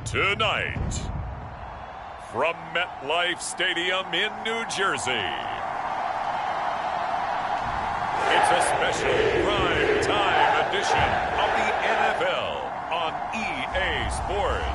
Tonight, from MetLife Stadium in New Jersey, it's a special prime time edition of the NFL on EA Sports.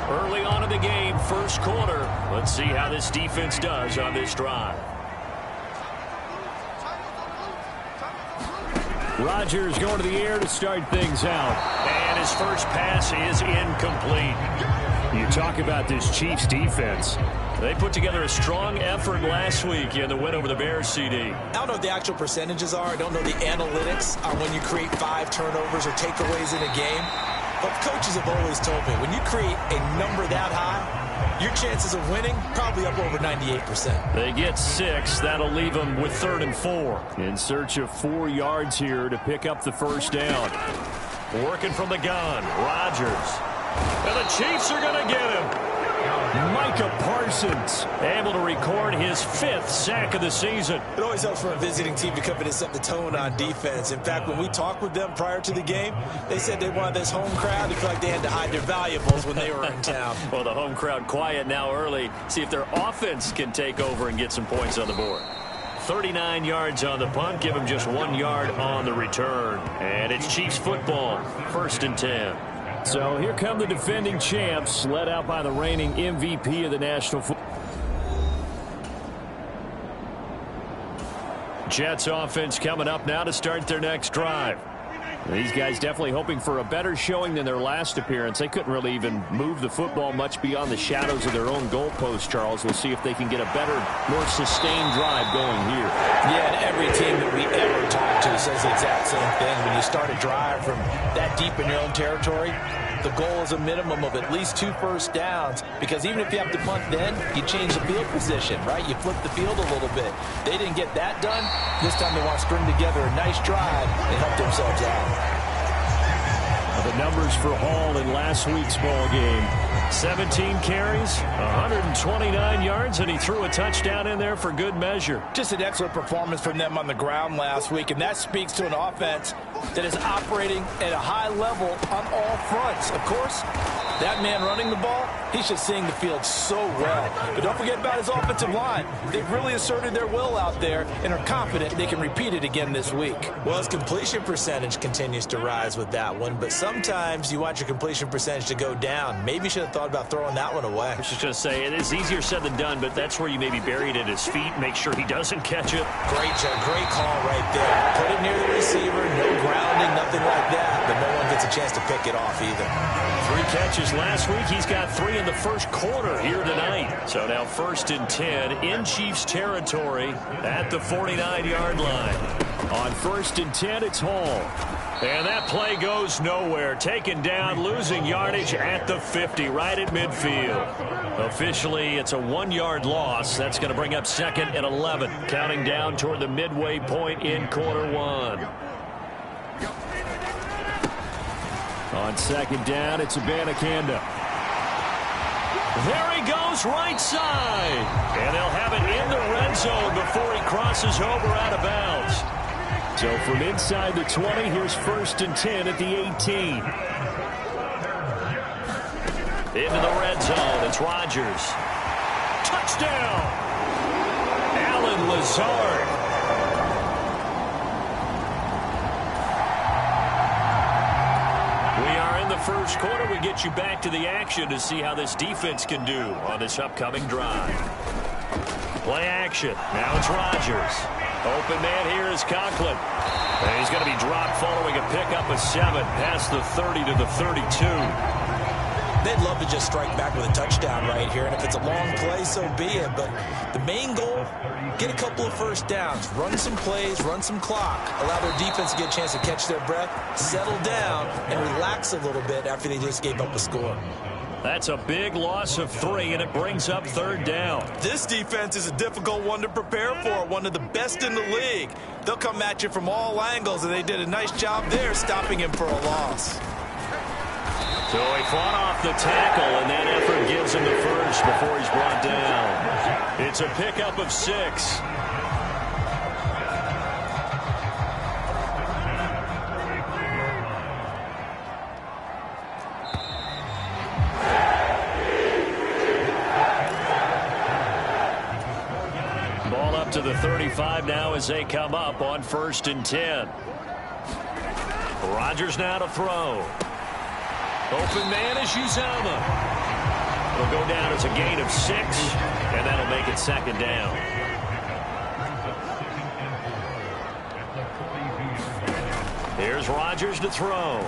Early on in the game, first quarter. Let's see how this defense does on this drive. Rodgers going to the air to start things out. And his first pass is incomplete. You talk about this Chiefs defense. They put together a strong effort last week in the win over the Bears, CD. I don't know what the actual percentages are. I don't know the analytics on when you create 5 turnovers or takeaways in a game. But coaches have always told me, when you create a number that high, your chances of winning probably up over 98%. They get 6. That'll leave them with 3rd and 4. In search of 4 yards here to pick up the first down. Working from the gun, Rodgers. And the Chiefs are going to get him. Micah Parsons able to record his 5th sack of the season. It always helps for a visiting team to come in and set the tone on defense. In fact, when we talked with them prior to the game, they said they wanted this home crowd to feel like they had to hide their valuables when they were in town. Well, the home crowd quiet now early. See if their offense can take over and get some points on the board. 39 yards on the punt. Give them just 1 yard on the return. And it's Chiefs football. 1st and 10. So here come the defending champs, led out by the reigning MVP of the National Football. Jets offense coming up now to start their next drive. These guys definitely hoping for a better showing than their last appearance. They couldn't really even move the football much beyond the shadows of their own goalpost, Charles. We'll see if they can get a better, more sustained drive going here. Yeah, and every team that we ever talk to says the exact same thing. When you start a drive from that deep in your own territory, the goal is a minimum of at least 2 first downs, because even if you have to punt then, you change the field position, right? You flip the field a little bit. They didn't get that done. This time they want to string together a nice drive and help themselves out. The numbers for Hall in last week's ball game. 17 carries, 129 yards, and he threw a touchdown in there for good measure. Just an excellent performance from them on the ground last week, and that speaks to an offense that is operating at a high level on all fronts. Of course, that man running the ball, he's just seeing the field so well. But don't forget about his offensive line. They've really asserted their will out there and are confident they can repeat it again this week. Well, his completion percentage continues to rise with that one, but sometimes you want your completion percentage to go down. Maybe you should have thought about throwing that one away. I was just going to say, it is easier said than done, but that's where you maybe bury it at his feet, make sure he doesn't catch it. Great call right there. Put it near the receiver, no grounding, nothing like that, but no one gets a chance to pick it off either. 3 catches last week. He's got 3 in the first quarter here tonight. So now 1st and 10 in Chiefs territory at the 49-yard line. On 1st and 10, it's Hall. And that play goes nowhere. Taken down, losing yardage at the 50, right at midfield. Officially, it's a 1-yard loss. That's going to bring up 2nd and 11. Counting down toward the midway point in quarter 1. On 2nd down, it's Abanikanda. There he goes, right side. And they'll have it in the red zone before he crosses over out of bounds. So from inside the 20, here's 1st and 10 at the 18. Into the red zone, it's Rodgers. Touchdown! Allen Lazard. First quarter, we get you back to the action to see how this defense can do on this upcoming drive. Play action. Now it's Rodgers. Open man here is Conklin. And he's going to be dropped following a pickup of 7 past the 30 to the 32. They'd love to just strike back with a touchdown right here, and if it's a long play, so be it. But the main goal, get a couple of first downs, run some plays, run some clock, allow their defense to get a chance to catch their breath, settle down, and relax a little bit after they just gave up a score. That's a big loss of 3, and it brings up 3rd down. This defense is a difficult one to prepare for, one of the best in the league. They'll come at you from all angles, and they did a nice job there stopping him for a loss. So he fought off the tackle, and that effort gives him the first before he's brought down. It's a pickup of 6. Ball up to the 35 now as they come up on 1st and 10. Rodgers now to throw. Open man is Uzomah. It'll go down as a gain of 6, and that'll make it 2nd down. Here's Rodgers to throw.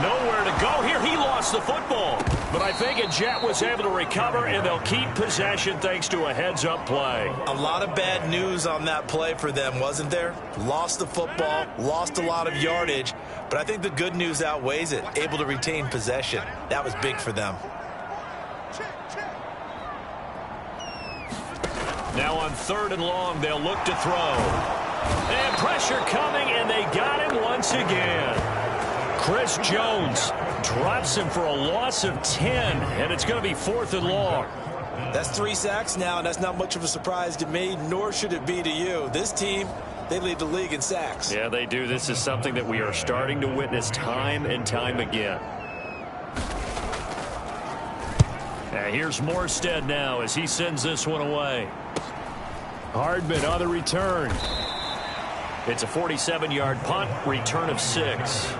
Nowhere to go here. He lost the football. But I think a Jet was able to recover, and they'll keep possession thanks to a heads-up play. A lot of bad news on that play for them, wasn't there? Lost the football, lost a lot of yardage, but I think the good news outweighs it. Able to retain possession. That was big for them. Now on 3rd and long, they'll look to throw. And pressure coming, and they got him once again. Chris Jones drops him for a loss of 10, and it's going to be 4th and long. That's 3 sacks now, and that's not much of a surprise to me, nor should it be to you. This team, they lead the league in sacks. Yeah, they do. This is something that we are starting to witness time and time again. And here's Morstead now as he sends this one away. Hardman on the return. It's a 47-yard punt, return of 6.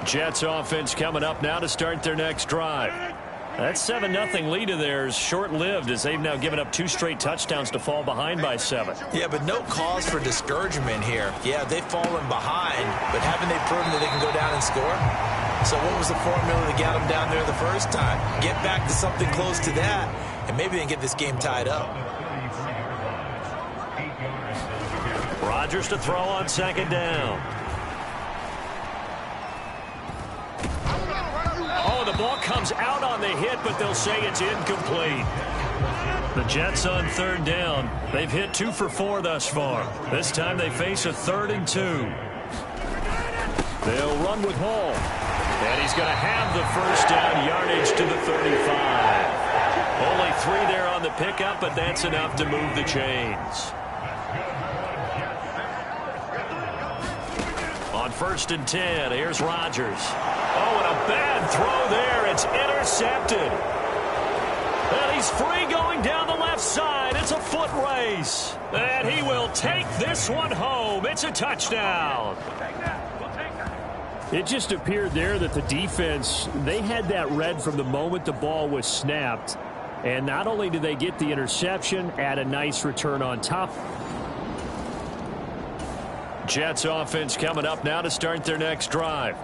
Jets offense coming up now to start their next drive. That 7-0 lead of theirs short-lived as they've now given up 2 straight touchdowns to fall behind by 7. Yeah, but no cause for discouragement here. Yeah, they've fallen behind, but haven't they proven that they can go down and score? So what was the formula that got them down there the first time? Get back to something close to that, and maybe they can get this game tied up. Rodgers to throw on 2nd down. Oh, the ball comes out on the hit, but they'll say it's incomplete. The Jets on 3rd down. They've hit 2 for 4 thus far. This time they face a 3rd and 2. They'll run with Hall. And he's going to have the 1st down, yardage to the 35. Only 3 there on the pickup, but that's enough to move the chains. On 1st and 10, here's Rodgers. Oh, and a bad throw there. It's intercepted. And he's free going down the left side. It's a foot race. And he will take this one home. It's a touchdown. It just appeared there that the defense, they had that read from the moment the ball was snapped. And not only did they get the interception, add a nice return on top. Jets offense coming up now to start their next drive.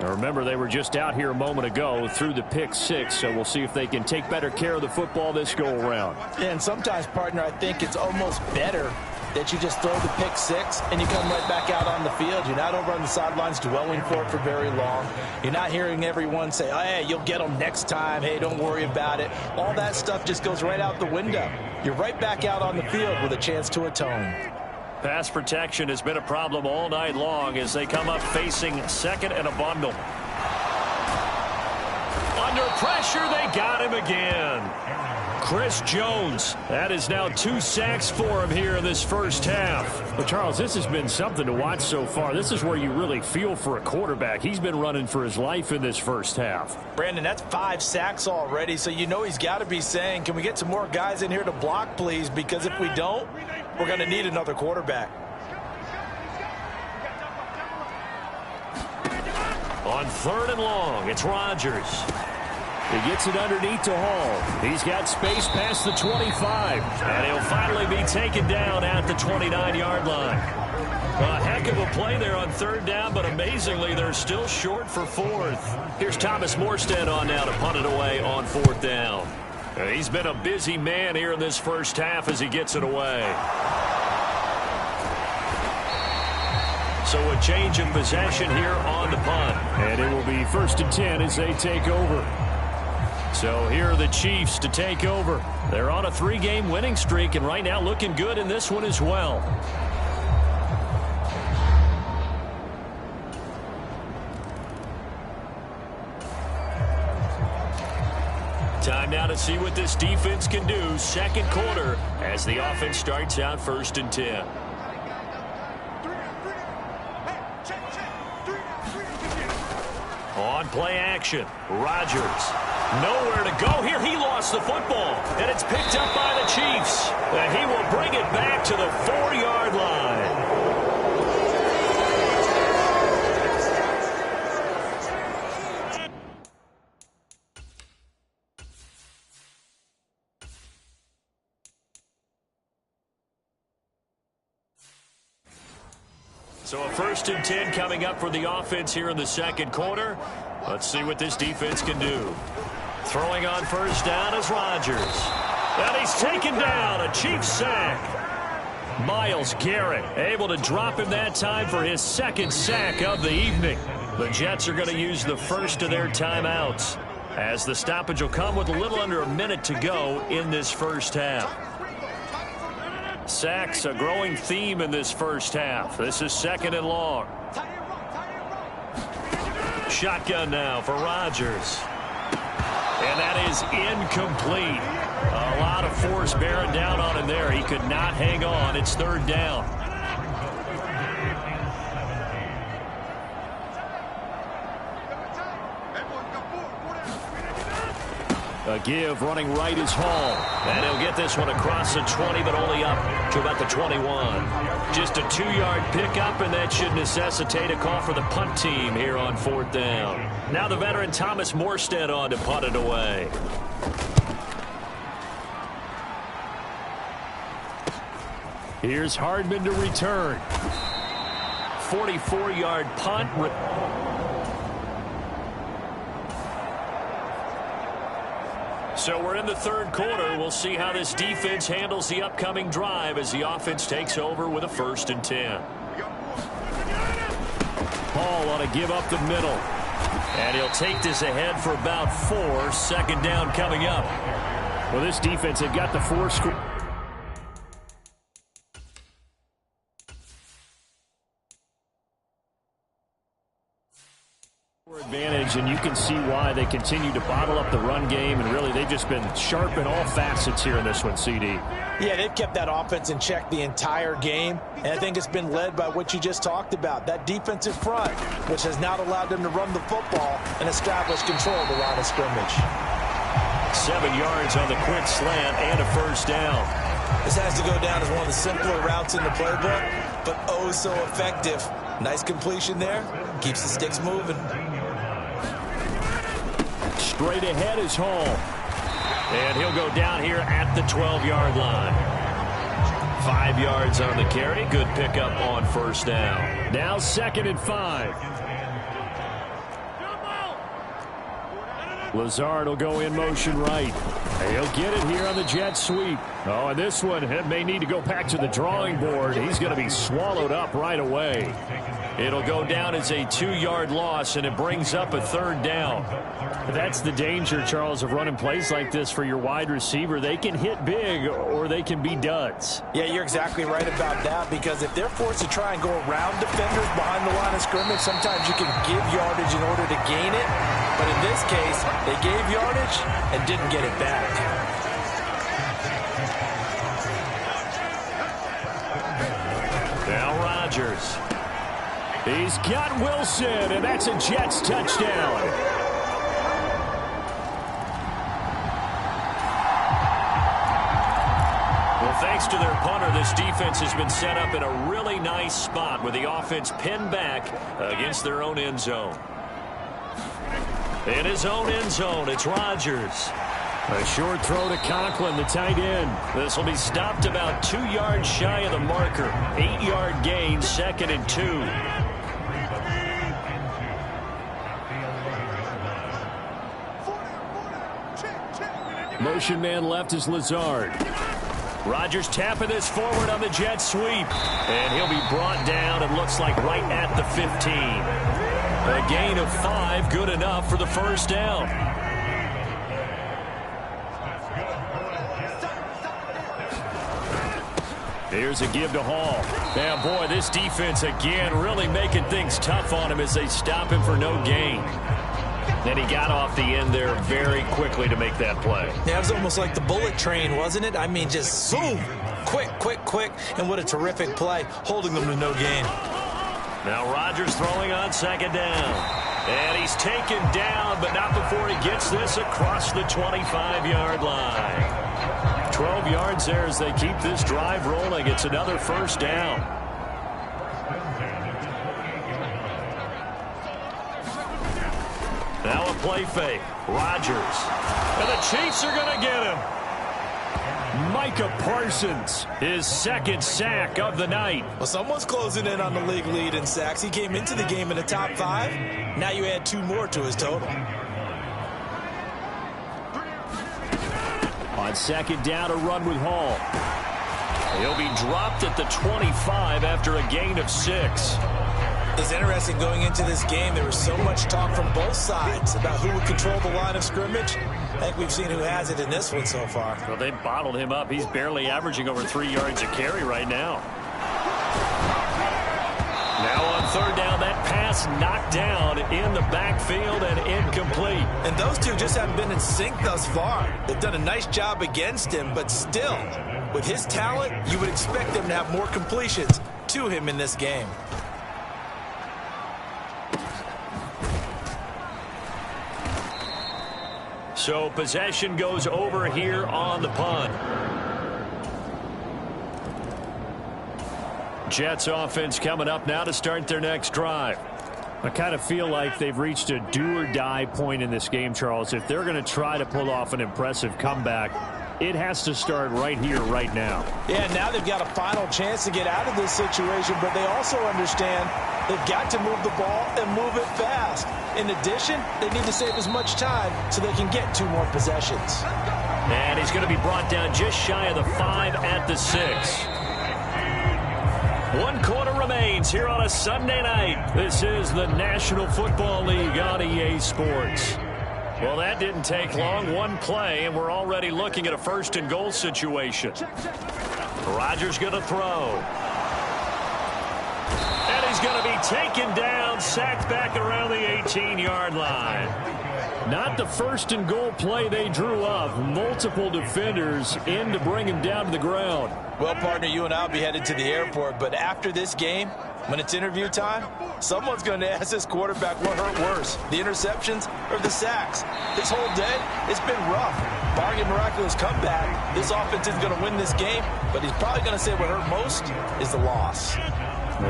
Now remember, they were just out here a moment ago through the pick 6, so we'll see if they can take better care of the football this go-around. And sometimes, partner, I think it's almost better that you just throw the pick 6 and you come right back out on the field. You're not over on the sidelines dwelling for it for very long. You're not hearing everyone say, oh, hey, you'll get them next time. Hey, don't worry about it. All that stuff just goes right out the window. You're right back out on the field with a chance to atone. Pass protection has been a problem all night long as they come up facing 2nd and a bundle. Under pressure, they got him again. Chris Jones. That is now 2 sacks for him here in this first half. Well, Charles, this has been something to watch so far. This is where you really feel for a quarterback. He's been running for his life in this first half. Brandon, that's 5 sacks already, so you know he's got to be saying, can we get some more guys in here to block, please? Because if we don't, we're going to need another quarterback. On 3rd and long, it's Rodgers. He gets it underneath to Hall. He's got space past the 25. And he'll finally be taken down at the 29-yard line. A heck of a play there on 3rd down, but amazingly, they're still short for 4th. Here's Thomas Morstead on now to punt it away on 4th down. He's been a busy man here in this first half as he gets it away. So a change of possession here on the punt. And it will be 1st and 10 as they take over. So here are the Chiefs to take over. They're on a 3-game winning streak, and right now looking good in this one as well. Time now to see what this defense can do. Second quarter as the offense starts out 1st and 10. On play action, Rodgers. Nowhere to go here. He lost the football, and it's picked up by the Chiefs. And he will bring it back to the 4-yard line. So a 1st and 10 coming up for the offense here in the second quarter. Let's see what this defense can do. Throwing on 1st down is Rodgers. And he's taken down, a Chiefs sack. Myles Garrett able to drop him that time for his 2nd sack of the evening. The Jets are going to use the first of their timeouts, as the stoppage will come with a little under a minute to go in this first half. Sacks, a growing theme in this first half. This is 2nd and long. Shotgun now for Rodgers. And that is incomplete. A lot of force bearing down on him there. He could not hang on. It's 3rd down. A give running right is Hall. And he'll get this one across the 20, but only up to about the 21. Just a 2-yard pickup, and that should necessitate a call for the punt team here on 4th down. Now the veteran Thomas Morstead on to punt it away. Here's Hardman to return. 44-yard punt. So we're in the 3rd quarter. We'll see how this defense handles the upcoming drive as the offense takes over with a 1st and 10. Hall on a give up the middle. And he'll take this ahead for about 4. 2nd down coming up. Well, this defense, they've got the 4 score. Advantage, and you can see why they continue to bottle up the run game, and really they've just been sharp in all facets here in this one, CD. Yeah, they've kept that offense in check the entire game, and I think it's been led by what you just talked about, that defensive front, which has not allowed them to run the football and establish control of the line of scrimmage. 7 yards on the quick slant and a 1st down. This has to go down as one of the simpler routes in the playbook, but oh so effective. Nice completion there, keeps the sticks moving. Straight ahead is Hall. And he'll go down here at the 12-yard line. 5 yards on the carry. Good pickup on 1st down. Now 2nd and 5. Lazard will go in motion right. He'll get it here on the jet sweep. Oh, and this one may need to go back to the drawing board. He's going to be swallowed up right away. It'll go down as a 2-yard loss, and it brings up a 3rd down. That's the danger, Charles, of running plays like this for your wide receiver. They can hit big or they can be duds. Yeah, you're exactly right about that, because if they're forced to try and go around defenders behind the line of scrimmage, sometimes you can give yardage in order to gain it. But in this case, they gave yardage and didn't get it back. Now Rodgers. He's got Wilson, and that's a Jets touchdown. Well, thanks to their punter, this defense has been set up in a really nice spot with the offense pinned back against their own end zone. In his own end zone, it's Rodgers. A short throw to Conklin, the tight end. This will be stopped about 2 yards shy of the marker. 8-yard gain, 2nd and 2. Motion man left is Lazard. Rodgers tapping this forward on the jet sweep. And he'll be brought down, it looks like, right at the 15. A gain of 5, good enough for the first down. Here's a give to Hall. And boy, this defense again really making things tough on him as they stop him for no gain. Then he got off the end there very quickly to make that play. Yeah, it was almost like the bullet train, wasn't it? I mean, just zoom. Quick, quick, quick. And what a terrific play, holding them to no gain. Now Rodgers throwing on second down. And he's taken down, but not before he gets this across the 25-yard line. 12 yards there as they keep this drive rolling. It's another first down. Now a play fake. Rodgers. And the Chiefs are going to get him. Micah Parsons, his second sack of the night. Well, someone's closing in on the league lead in sacks. He came into the game in the top 5. Now you add 2 more to his total. On second down, a run with Hall. He'll be dropped at the 25 after a gain of 6. It's interesting going into this game. There was so much talk from both sides about who would control the line of scrimmage. I think we've seen who has it in this one so far. Well, they bottled him up. He's barely averaging over 3 yards a carry right now. Now on third down, that pass knocked down in the backfield and incomplete. And those two just haven't been in sync thus far. They've done a nice job against him, but still, with his talent, you would expect them to have more completions to him in this game. So possession goes over here on the punt. Jets offense coming up now to start their next drive. I kind of feel like they've reached a do-or-die point in this game, Charles. If they're going to try to pull off an impressive comeback, it has to start right here, right now. Yeah, now they've got a final chance to get out of this situation, but they also understand they've got to move the ball and move it fast. In addition, they need to save as much time so they can get 2 more possessions. And he's going to be brought down just shy of the 5 at the 6. 1 quarter remains here on a Sunday night. This is the National Football League on EA Sports. Well, that didn't take long. 1 play, and we're already looking at a first and goal situation. Rodgers going to throw. And he's going to be taken down, sacked back around the 18-yard line. Not the first and goal play they drew up. Multiple defenders in to bring him down to the ground. Well, partner, you and I will be headed to the airport, but after this game, when it's interview time, someone's going to ask this quarterback what hurt worse, the interceptions or the sacks. This whole day, it's been rough. Barring a miraculous comeback, this offense isn't going to win this game, but he's probably going to say what hurt most is the loss.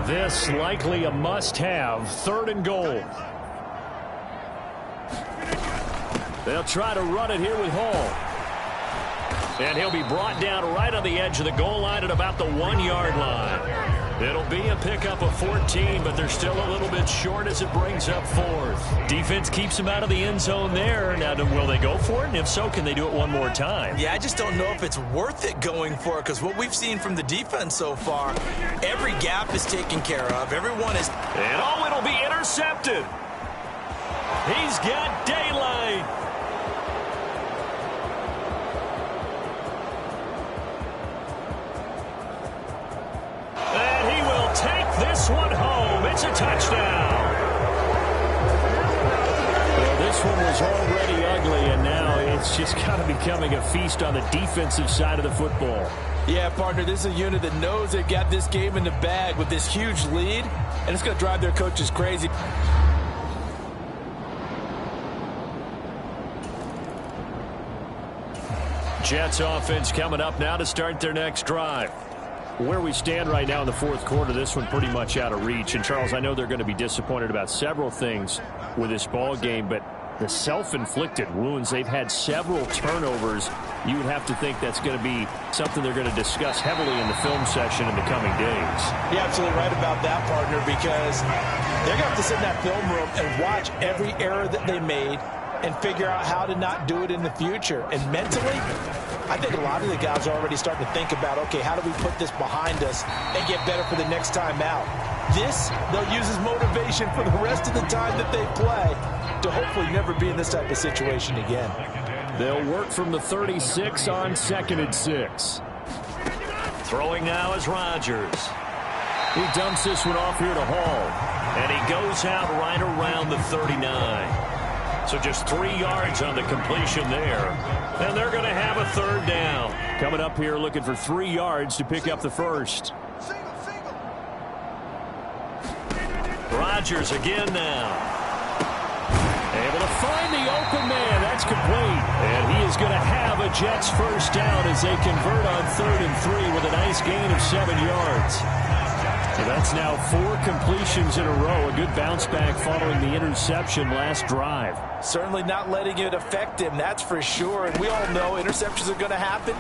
This likely a must-have, 3rd and goal. They'll try to run it here with Hall. And he'll be brought down right on the edge of the goal line at about the 1-yard line. It'll be a pickup of 14, but they're still a little bit short as it brings up 4th. Defense keeps him out of the end zone there. Now, will they go for it? And if so, can they do it one more time? Yeah, I just don't know if it's worth it going for it, because what we've seen from the defense so far, every gap is taken care of. Everyone is... And it'll be intercepted. He's got daylight. This one home. It's a touchdown. Well, this one was already ugly, and now it's just kind of becoming a feast on the defensive side of the football. Yeah, partner, this is a unit that knows they've got this game in the bag with this huge lead, and it's going to drive their coaches crazy. Jets offense coming up now to start their next drive. Where we stand right now in the 4th quarter, this one pretty much out of reach. And, Charles, I know they're going to be disappointed about several things with this ball game, but the self-inflicted wounds, they've had several turnovers. You would have to think that's going to be something they're going to discuss heavily in the film session in the coming days. You're absolutely right about that, partner, because they're going to have to sit in that film room and watch every error that they made and figure out how to not do it in the future. And mentally, I think a lot of the guys are already starting to think about, okay, how do we put this behind us and get better for the next time out? This, they'll use as motivation for the rest of the time that they play to hopefully never be in this type of situation again. They'll work from the 36 on 2nd and 6. Throwing now is Rodgers. He dumps this one off here to Hall. And he goes out right around the 39. So just 3 yards on the completion there. And they're going to have a 3rd down. Coming up here looking for 3 yards to pick up the first. Rodgers again now. Able to find the open man. That's complete. And he is going to have a Jets first down as they convert on 3rd and 3 with a nice gain of 7 yards. So that's now 4 completions in a row. A good bounce back following the interception last drive. Certainly not letting it affect him, that's for sure. And we all know interceptions are going to happen.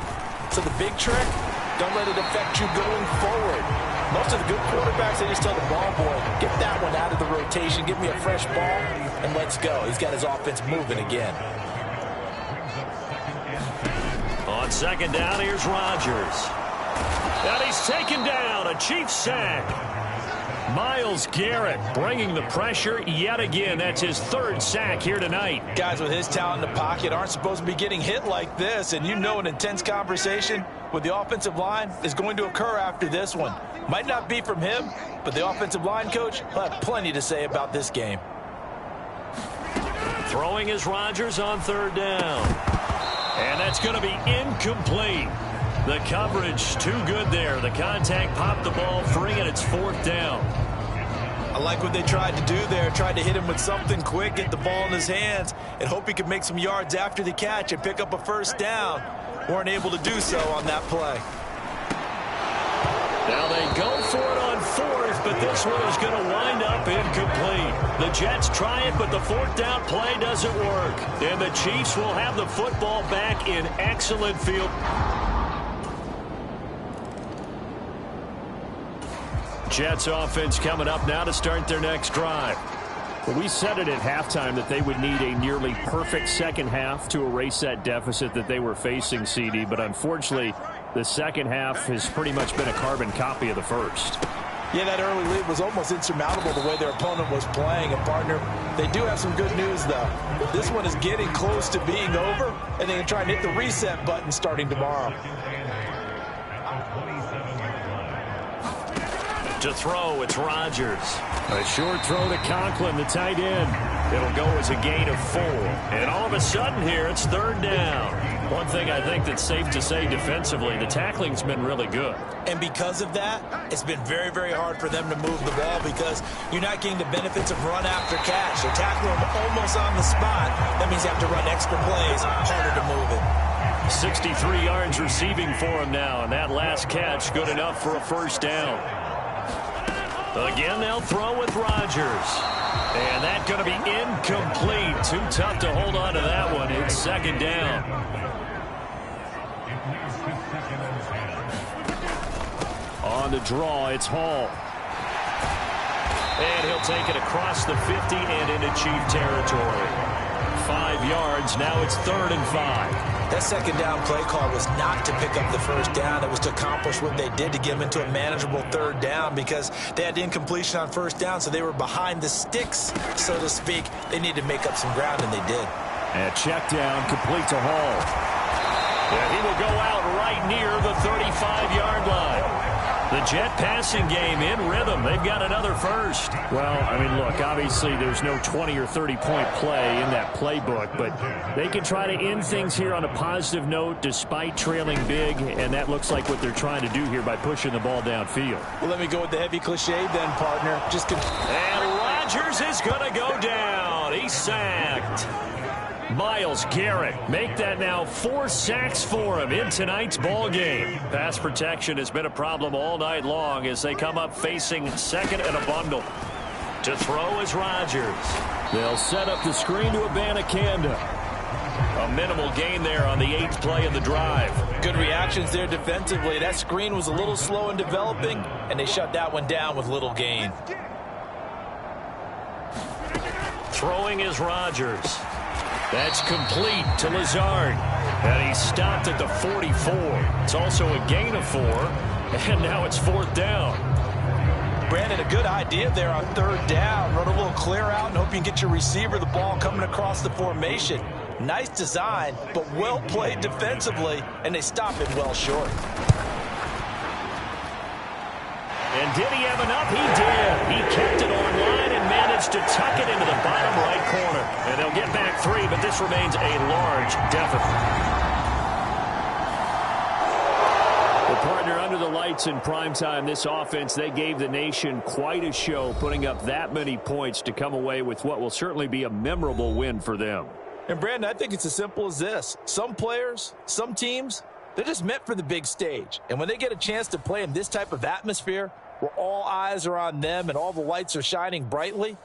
So the big trick, don't let it affect you going forward. Most of the good quarterbacks, they just tell the ball boy, get that one out of the rotation, give me a fresh ball, and let's go. He's got his offense moving again. On 2nd down, here's Rodgers. And he's taken down, a Chiefs sack. Myles Garrett bringing the pressure yet again. That's his 3rd sack here tonight. Guys with his talent in the pocket aren't supposed to be getting hit like this, and you know an intense conversation with the offensive line is going to occur after this one. Might not be from him, but the offensive line coach will have plenty to say about this game. Throwing is Rodgers on 3rd down. And that's going to be incomplete. The coverage too good there. The contact popped the ball free, and it's 4th down. I like what they tried to do there. Tried to hit him with something quick, get the ball in his hands, and hope he could make some yards after the catch and pick up a first down. Weren't able to do so on that play. Now they go for it on 4th, but this one is going to wind up incomplete. The Jets try it, but the 4th down play doesn't work. And the Chiefs will have the football back in excellent field. Jets offense coming up now to start their next drive. Well, we said it at halftime that they would need a nearly perfect second half to erase that deficit that they were facing, CD. But unfortunately, the second half has pretty much been a carbon copy of the first. Yeah, that early lead was almost insurmountable the way their opponent was playing. And, partner, they do have some good news, though. This one is getting close to being over, and they can try and hit the reset button starting tomorrow. To throw, it's Rodgers. A short throw to Conklin, the tight end. It'll go as a gain of 4. And all of a sudden here, it's 3rd down. One thing I think that's safe to say defensively, the tackling's been really good. And because of that, it's been very, very hard for them to move the ball because you're not getting the benefits of run after catch. They're tackling them almost on the spot. That means you have to run extra plays, harder to move it. 63 yards receiving for him now, and that last catch good enough for a first down. Again, they'll throw with Rodgers. And that's going to be incomplete. Too tough to hold on to that one. It's 2nd down. On the draw, it's Hall. And he'll take it across the 50 and into Chief territory. 5 yards. Now it's 3rd and 5. That second down play call was not to pick up the first down. It was to accomplish what they did to get them into a manageable 3rd down because they had incompletion on first down, so they were behind the sticks, so to speak. They needed to make up some ground, and they did. And check down complete to Hall. And he will go out right near the 35-yard line. The Jet passing game in rhythm. They've got another first. Well, I mean, look, obviously there's no 20 or 30-point play in that playbook, but they can try to end things here on a positive note despite trailing big, and that looks like what they're trying to do here by pushing the ball downfield. Well, let me go with the heavy cliche then, partner. And Rodgers is going to go down. He's sacked. Myles Garrett make that now 4 sacks for him in tonight's ball game. Pass protection has been a problem all night long as they come up facing 2nd and a bundle. To throw is Rodgers. They'll set up the screen to Abanikanda. A minimal gain there on the 8th play of the drive. Good reactions there defensively. That screen was a little slow in developing, and they shut that one down with little gain. Throwing is Rodgers. That's complete to Lazard. And he stopped at the 44. It's also a gain of 4. And now it's 4th down. Brandon, a good idea there on 3rd down. Run a little clear out and hope you can get your receiver the ball coming across the formation. Nice design, but well played defensively, and they stop it well short. And did he have enough? He did. He kept it online and managed to tuck it into the bottom right corner. And they'll get back 3, but this remains a large deficit. Well, partner, under the lights in primetime, this offense, they gave the nation quite a show, putting up that many points to come away with what will certainly be a memorable win for them. And, Brandon, I think it's as simple as this. Some players, some teams, they're just meant for the big stage. And when they get a chance to play in this type of atmosphere, where all eyes are on them and all the lights are shining brightly,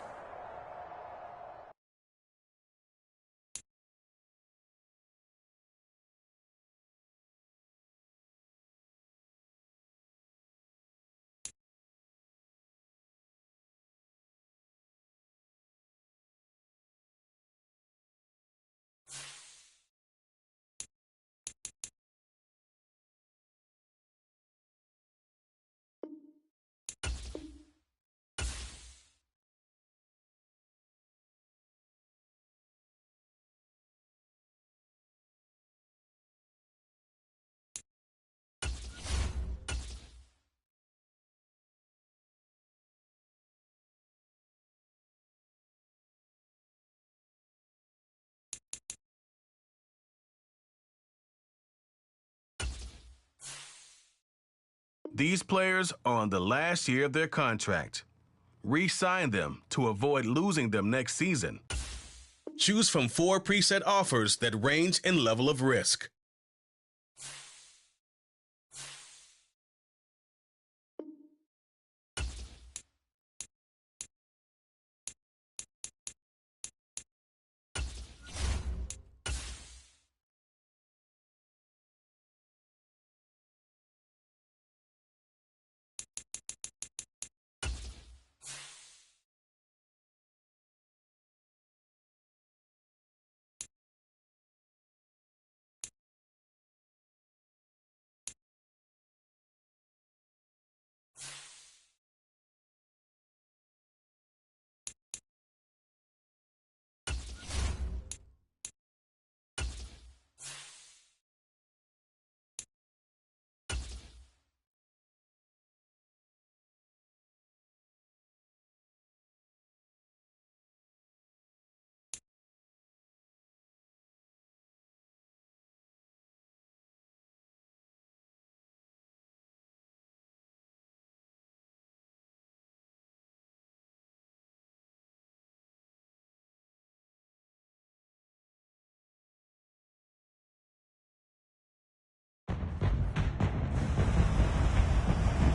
These players are on the last year of their contract. Re-sign them to avoid losing them next season. Choose from 4 preset offers that range in level of risk.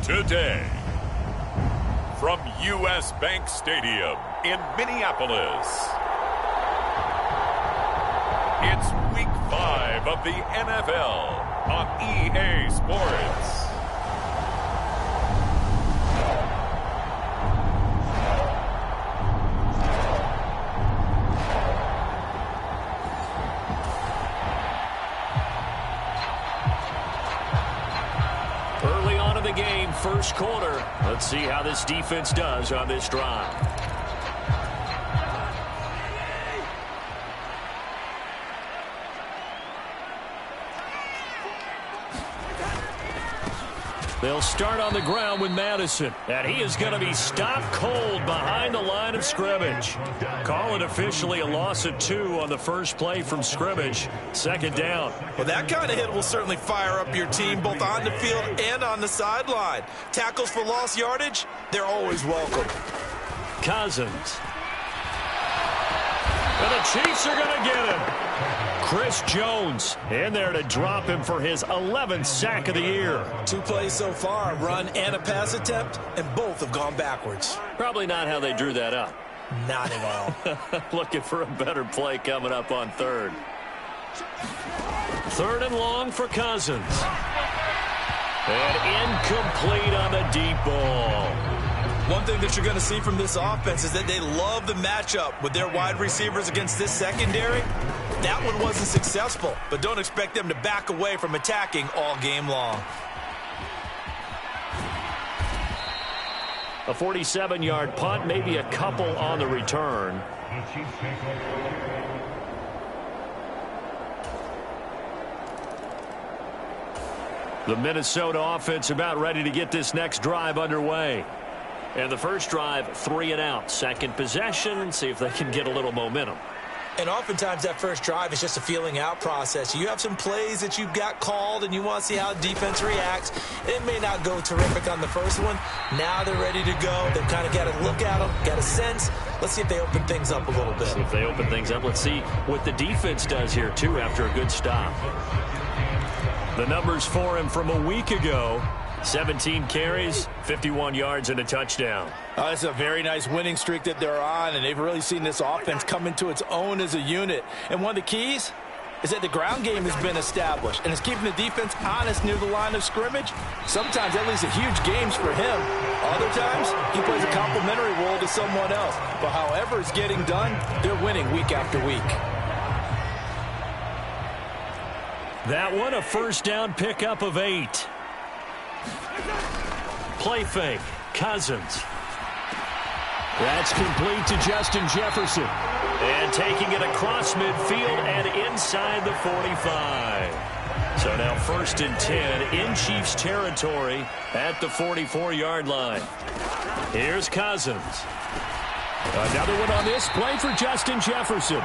Today, from U.S. Bank Stadium in Minneapolis, it's Week 5 of the NFL on EA Sports. Early on in the game, first quarter. Let's see how this defense does on this drive. They'll start on the ground with Madison, and he is going to be stopped cold behind the line of scrimmage. Call it officially a loss of 2 on the first play from scrimmage. 2nd down. Well, that kind of hit will certainly fire up your team both on the field and on the sideline. Tackles for lost yardage, they're always welcome. Cousins. And the Chiefs are going to get him. Chris Jones in there to drop him for his 11th sack of the year. 2 plays so far, a run and a pass attempt, and both have gone backwards. Probably not how they drew that up. Not at all. Looking for a better play coming up on 3rd. 3rd and long for Cousins. And incomplete on the deep ball. One thing that you're going to see from this offense is that they love the matchup with their wide receivers against this secondary. That one wasn't successful, but don't expect them to back away from attacking all game long. A 47-yard punt, maybe a couple on the return. The Minnesota offense about ready to get this next drive underway. And the first drive, 3 and out. Second possession, see if they can get a little momentum. And oftentimes that first drive is just a feeling out process. You have some plays that you've got called and you want to see how defense reacts. It may not go terrific on the first one. Now they're ready to go. They've kind of got to look at them, got a sense. Let's see if they open things up a little bit. See if they open things up. Let's see what the defense does here, too, after a good stop. The numbers for him from a week ago. 17 carries, 51 yards, and a touchdown. It's a very nice winning streak that they're on, and they've really seen this offense come into its own as a unit. And one of the keys is that the ground game has been established, and it's keeping the defense honest near the line of scrimmage. Sometimes that leads to huge games for him. Other times, he plays a complementary role to someone else. But however it's getting done, they're winning week after week. That one, a first down pickup of 8. Play fake, Cousins. That's complete to Justin Jefferson. And taking it across midfield and inside the 45. So now first and 10 in Chiefs territory at the 44-yard line. Here's Cousins. Another one on this play for Justin Jefferson.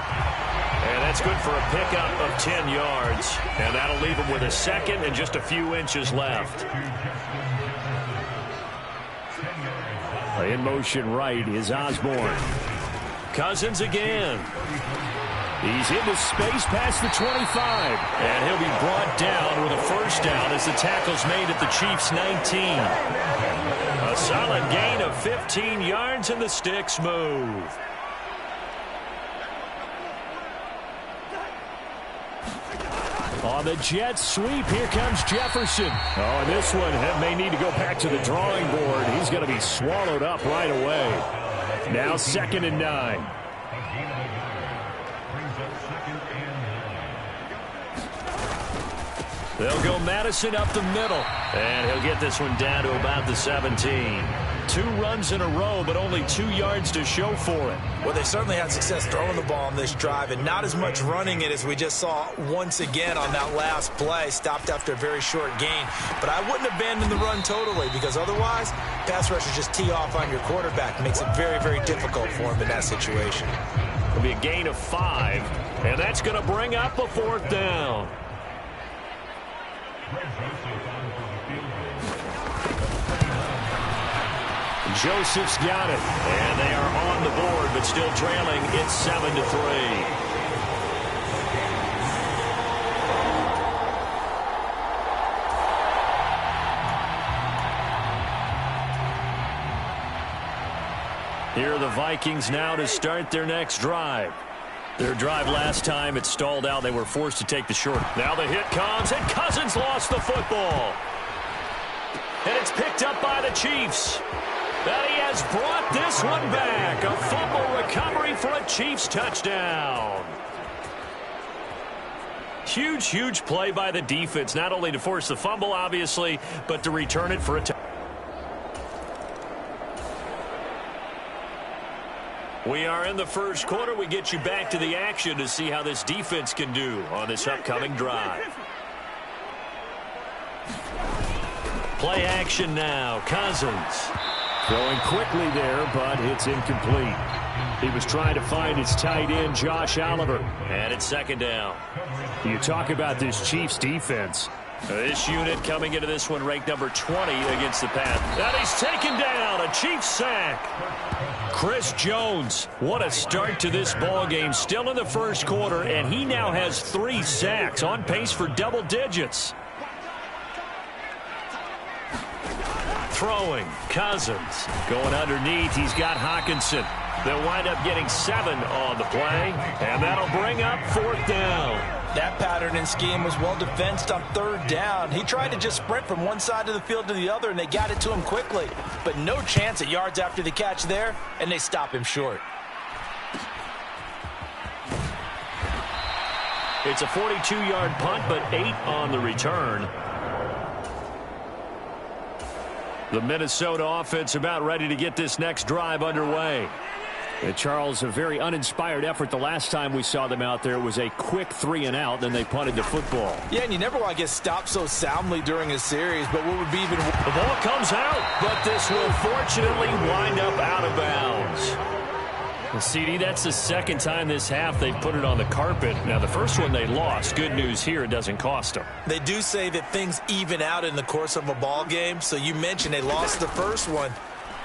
And that's good for a pickup of 10 yards. And that'll leave him with a second and just a few inches left. In motion right is Osborne. Cousins again. He's into space past the 25. And he'll be brought down with a first down as the tackle's made at the Chiefs' 19. A solid gain of 15 yards and the sticks move. On the jet sweep, here comes Jefferson. Oh, and this one may need to go back to the drawing board. He's going to be swallowed up right away. Now 2nd and 9. They'll go Madison up the middle. And he'll get this one down to about the 17. 2 runs in a row, but only 2 yards to show for it. Well, they certainly had success throwing the ball on this drive and not as much running it as we just saw once again on that last play. Stopped after a very short gain. But I wouldn't abandon the run totally because otherwise, pass rushers just tee off on your quarterback. Makes it very, very difficult for him in that situation. It'll be a gain of 5, and that's going to bring up a 4th down. Joseph's got it, and they are on the board, but still trailing. It's 7-3. Here are the Vikings now to start their next drive. Their drive last time, it stalled out. They were forced to take the short. Now the hit comes, and Cousins lost the football. And it's picked up by the Chiefs. And he has brought this one back. A fumble recovery for a Chiefs touchdown. Huge, huge play by the defense, not only to force the fumble, obviously, but to return it for a touchdown. We are in the first quarter. We get you back to the action to see how this defense can do on this upcoming drive. Play action now. Cousins. Throwing quickly there, but it's incomplete. He was trying to find his tight end, Josh Oliver. And it's 2nd down. You talk about this Chiefs defense. This unit coming into this one ranked number 20 against the pass. And he's taken down. A Chiefs sack. Chris Jones, what a start to this ball game. Still in the first quarter, and he now has 3 sacks, on pace for double digits. Throwing, Cousins. Going underneath, he's got Hockenson. They'll wind up getting 7 on the play, and that'll bring up 4th down. That pattern and scheme was well defensed on 3rd down. He tried to just sprint from one side of the field to the other, and they got it to him quickly. But no chance at yards after the catch there, and they stop him short. It's a 42-yard punt, but 8 on the return. The Minnesota offense about ready to get this next drive underway. And Charles, a very uninspired effort the last time we saw them out there. It was a quick 3 and out, then they punted the football. Yeah, and you never want to get stopped so soundly during a series, but what would be even... The ball comes out, but this will fortunately wind up out of bounds. Well, CD, that's the second time this half they've put it on the carpet. Now, the first one they lost. Good news here, it doesn't cost them. They do say that things even out in the course of a ball game, so you mentioned they lost the first one.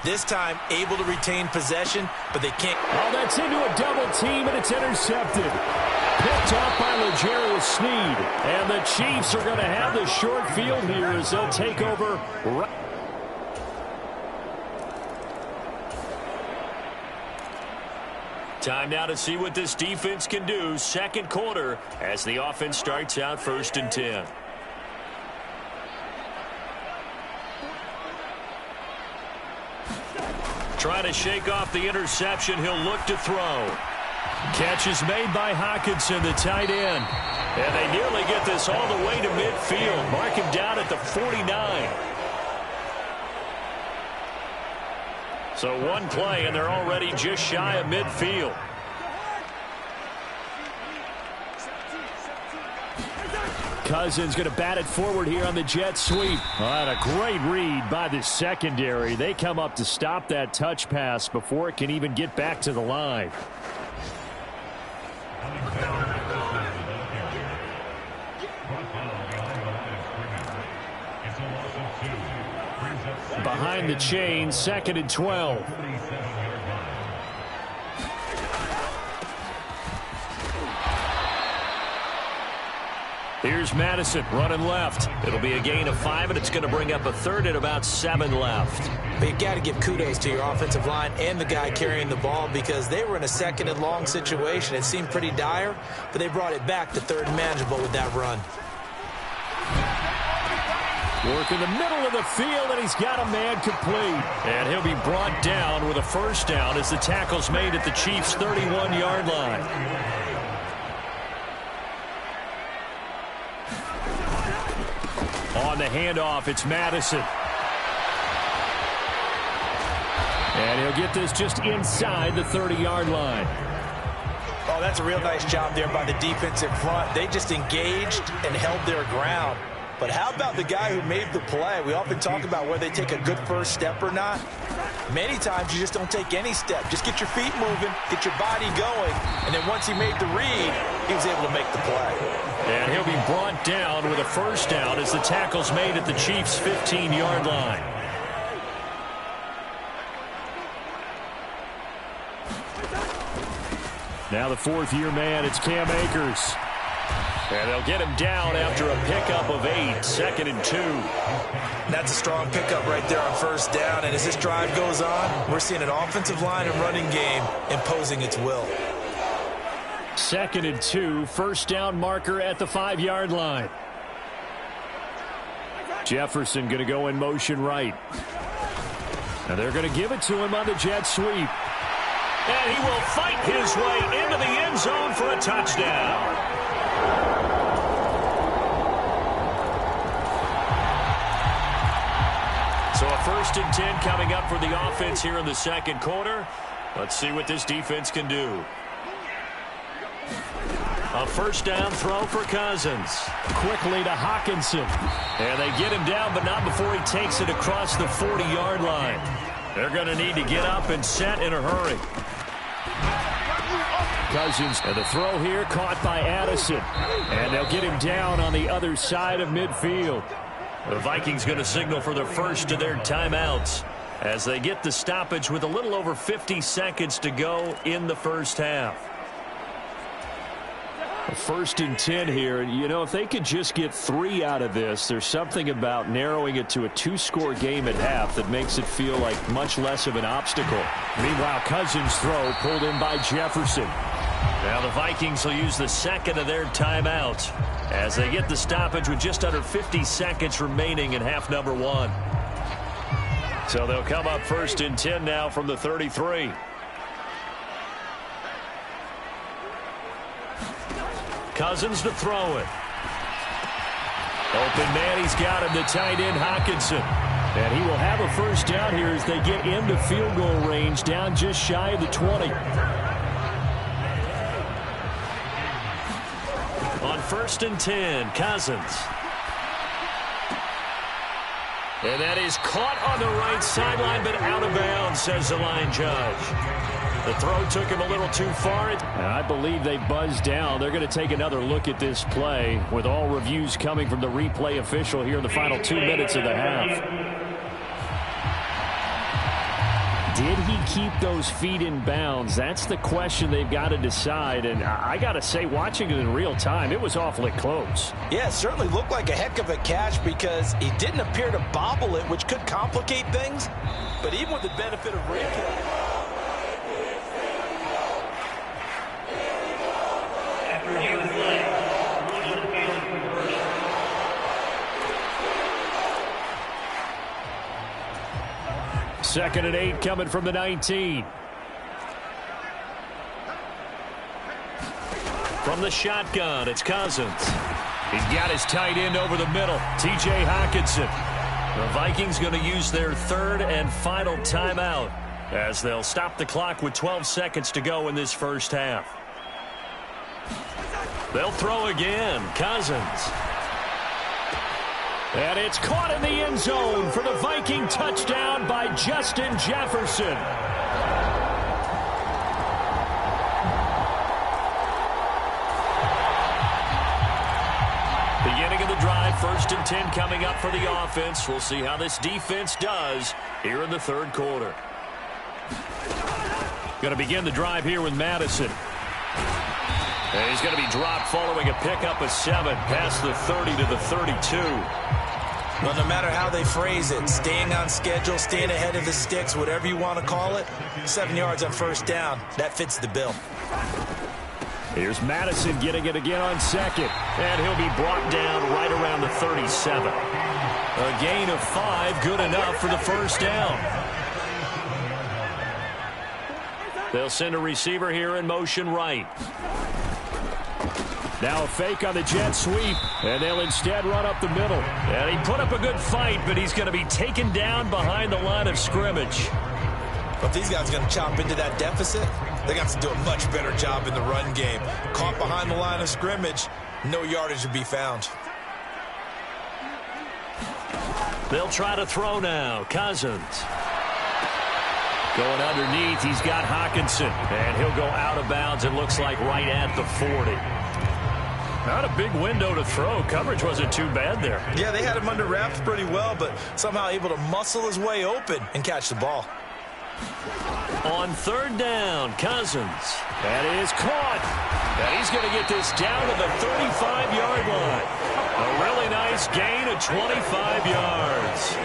This time, able to retain possession, but they can't. Oh, that's into a double team, and it's intercepted. Picked off by L'Jarius Sneed. And the Chiefs are going to have the short field here as they'll take over. Time now to see what this defense can do. Second quarter as the offense starts out 1st and 10. Trying to shake off the interception. He'll look to throw. Catch is made by Hockenson, the tight end. And they nearly get this all the way to midfield. Mark him down at the 49. So one play, and they're already just shy of midfield. Cousins going to bat it forward here on the jet sweep. And a great read by the secondary. They come up to stop that touch pass before it can even get back to the line. Behind the chain, 2nd and 12. Here's Madison running left. It'll be a gain of 5, and it's going to bring up a 3rd and about 7 left. But you've got to give kudos to your offensive line and the guy carrying the ball because they were in a 2nd and long situation. It seemed pretty dire, but they brought it back to 3rd and manageable with that run. Work in the middle of the field, and he's got a man complete. And he'll be brought down with a 1st down as the tackle's made at the Chiefs' 31-yard line. On the handoff, it's Madison. And he'll get this just inside the 30-yard line. Oh, that's a real nice job there by the defensive front. They just engaged and held their ground. But how about the guy who made the play? We often talk about whether they take a good first step or not. Many times you just don't take any step. Just get your feet moving, get your body going, and then once he made the read, he was able to make the play. And he'll be brought down with a 1st down as the tackle's made at the Chiefs' 15-yard line. Now the 4th-year man, it's Cam Akers. And they'll get him down after a pickup of 8, 2nd and 2. That's a strong pickup right there on 1st down. And as this drive goes on, we're seeing an offensive line and running game imposing its will. 2nd and 2, 1st down marker at the 5-yard line. Jefferson going to go in motion right. And they're going to give it to him on the jet sweep. And he will fight his way into the end zone for a touchdown. So a 1st and 10 coming up for the offense here in the 2nd quarter. Let's see what this defense can do. A 1st down throw for Cousins. Quickly to Hockenson. And they get him down, but not before he takes it across the 40-yard line. They're going to need to get up and set in a hurry. Cousins, and the throw here caught by Addison. And they'll get him down on the other side of midfield. The Vikings going to signal for the first of their timeouts as they get the stoppage with a little over 50 seconds to go in the first half. 1st and 10 here. You know, if they could just get 3 out of this, there's something about narrowing it to a 2-score game at half that makes it feel like much less of an obstacle. Meanwhile, Cousins' throw pulled in by Jefferson. Now the Vikings will use the 2nd of their timeouts as they get the stoppage with just under 50 seconds remaining in half number 1. So they'll come up 1st and 10 now from the 33. Cousins to throw it. Open man, he's got him, the tight end, Hockenson. And he will have a first down here as they get into field goal range, down just shy of the 20. On 1st and 10, Cousins. And that is caught on the right sideline, but out of bounds, says the line judge. The throw took him a little too far. I believe they buzzed down. They're going to take another look at this play with all reviews coming from the replay official here in the final 2 minutes of the half. Did he keep those feet in bounds? That's the question they've got to decide. And I got to say, watching it in real time, it was awfully close. Yeah, it certainly looked like a heck of a catch because he didn't appear to bobble it, which could complicate things. But even with the benefit of replay. Second and 8 coming from the 19. From the shotgun, it's Cousins. He's got his tight end over the middle, T.J. Hockenson. The Vikings going to use their third and final timeout as they'll stop the clock with 12 seconds to go in this first half. They'll throw again, Cousins. And it's caught in the end zone for the Viking touchdown by Justin Jefferson. Beginning of the drive, 1st and 10 coming up for the offense. We'll see how this defense does here in the third quarter. Going to begin the drive here with Madison. And he's going to be dropped following a pickup of 7 past the 30 to the 32. Well, no matter how they phrase it, staying on schedule, staying ahead of the sticks, whatever you want to call it, 7 yards on first down, that fits the bill. Here's Madison getting it again on second, and he'll be brought down right around the 37. A gain of 5, good enough for the first down. They'll send a receiver here in motion right. Now a fake on the jet sweep, and they'll instead run up the middle. And he put up a good fight, but he's going to be taken down behind the line of scrimmage. But if these guys are going to chop into that deficit, they're going to have to do a much better job in the run game. Caught behind the line of scrimmage, no yardage to be found. They'll try to throw now. Cousins. Going underneath, he's got Hockenson, and he'll go out of bounds, it looks like right at the 40. Not a big window to throw. Coverage wasn't too bad there. Yeah, they had him under wraps pretty well, but somehow able to muscle his way open and catch the ball. On 3rd down, Cousins. That is caught. And he's going to get this down to the 35-yard line. A really nice gain of 25 yards.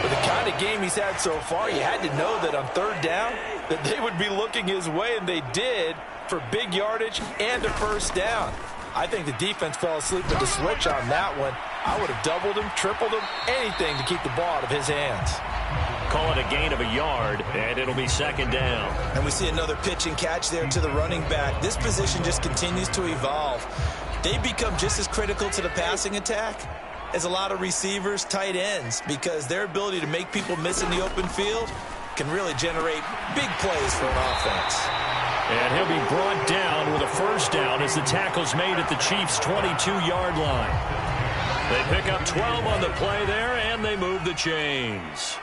With the kind of game he's had so far, you had to know that on 3rd down that they would be looking his way, and they did, for big yardage and a first down. I think the defense fell asleep at the switch on that one. I would have doubled him, tripled him, anything to keep the ball out of his hands. Call it a gain of a yard, and it'll be 2nd down. And we see another pitch and catch there to the running back. This position just continues to evolve. They become just as critical to the passing attack as a lot of receivers, tight ends, because their ability to make people miss in the open field can really generate big plays for an offense. And he'll be brought down with a first down as the tackle's made at the Chiefs' 22-yard line. They pick up 12 on the play there, and they move the chains.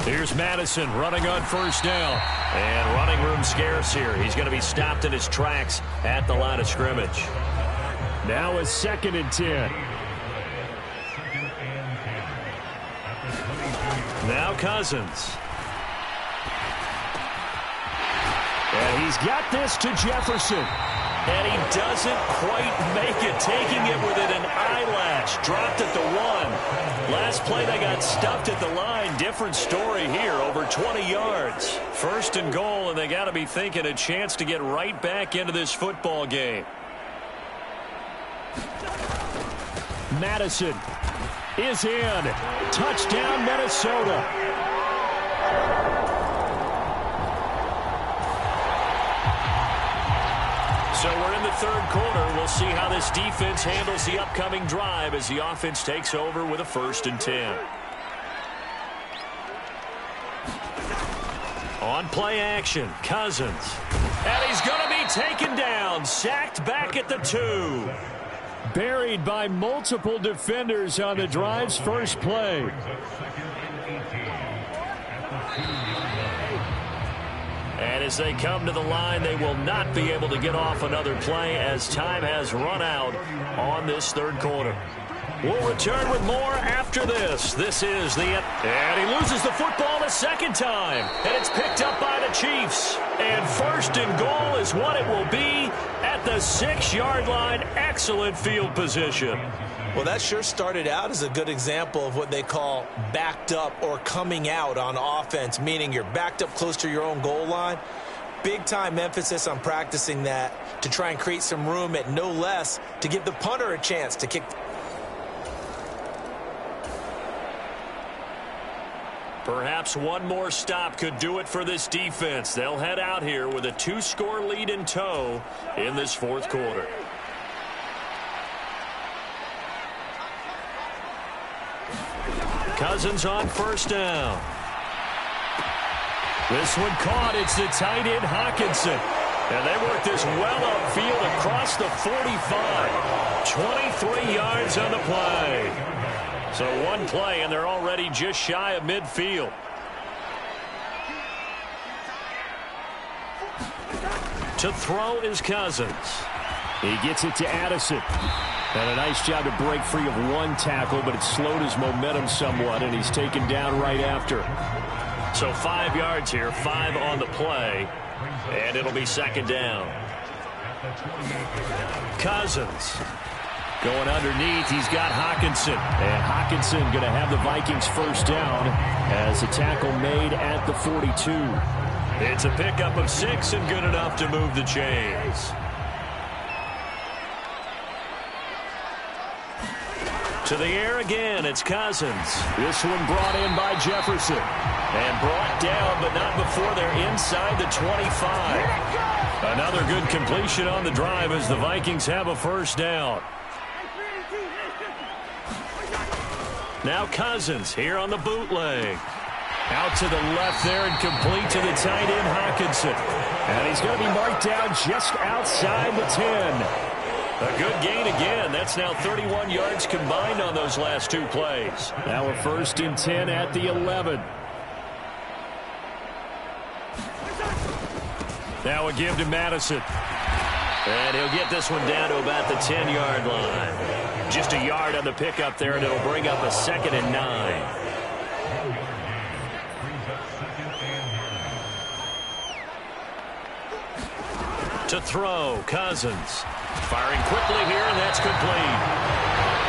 Here's Madison running on first down. And running room scarce here. He's going to be stopped in his tracks at the line of scrimmage. Now a 2nd and 10. Now Cousins. And he's got this to Jefferson. And he doesn't quite make it, taking it within an eyelash. Dropped at the 1. Last play, they got stuffed at the line. Different story here, over 20 yards. 1st and goal, and they got to be thinking a chance to get right back into this football game. Madison is in. Touchdown, Minnesota. So we're in the third quarter. We'll see how this defense handles the upcoming drive as the offense takes over with a 1st and 10. On play action, Cousins. And he's going to be taken down, sacked back at the 2. Buried by multiple defenders on the drive's first play. And as they come to the line, they will not be able to get off another play as time has run out on this third quarter. We'll return with more after this. This is the... And he loses the football a second time. And it's picked up by the Chiefs. And 1st and goal is what it will be at the 6-yard line. Excellent field position. Well, that sure started out as a good example of what they call backed up or coming out on offense, meaning you're backed up close to your own goal line. Big-time emphasis on practicing that to try and create some room at no less to give the punter a chance to kick. Perhaps one more stop could do it for this defense. They'll head out here with a 2-score lead in tow in this fourth quarter. Cousins on 1st down. This one caught. It's the tight end Hockenson. And they work this well upfield across the 45. 23 yards on the play. So one play, and they're already just shy of midfield. To throw is Cousins. He gets it to Addison. And a nice job to break free of one tackle, but it slowed his momentum somewhat, and he's taken down right after. So 5 yards here, 5 on the play, and it'll be 2nd down. Cousins. Going underneath, he's got Hockenson. And Hockenson going to have the Vikings 1st down as a tackle made at the 42. It's a pickup of 6 and good enough to move the chains. To the air again, it's Cousins. This one brought in by Jefferson. And brought down, but not before they're inside the 25. Another good completion on the drive as the Vikings have a 1st down. Now Cousins here on the bootleg. Out to the left there and complete to the tight end Hockenson. And he's going to be marked down just outside the 10. A good gain again. That's now 31 yards combined on those last 2 plays. Now a 1st and 10 at the 11. Now a give to Madison. And he'll get this one down to about the 10-yard line. Just a yard on the pickup there, and it'll bring up a 2nd and 9. To throw, Cousins. Firing quickly here, and that's complete.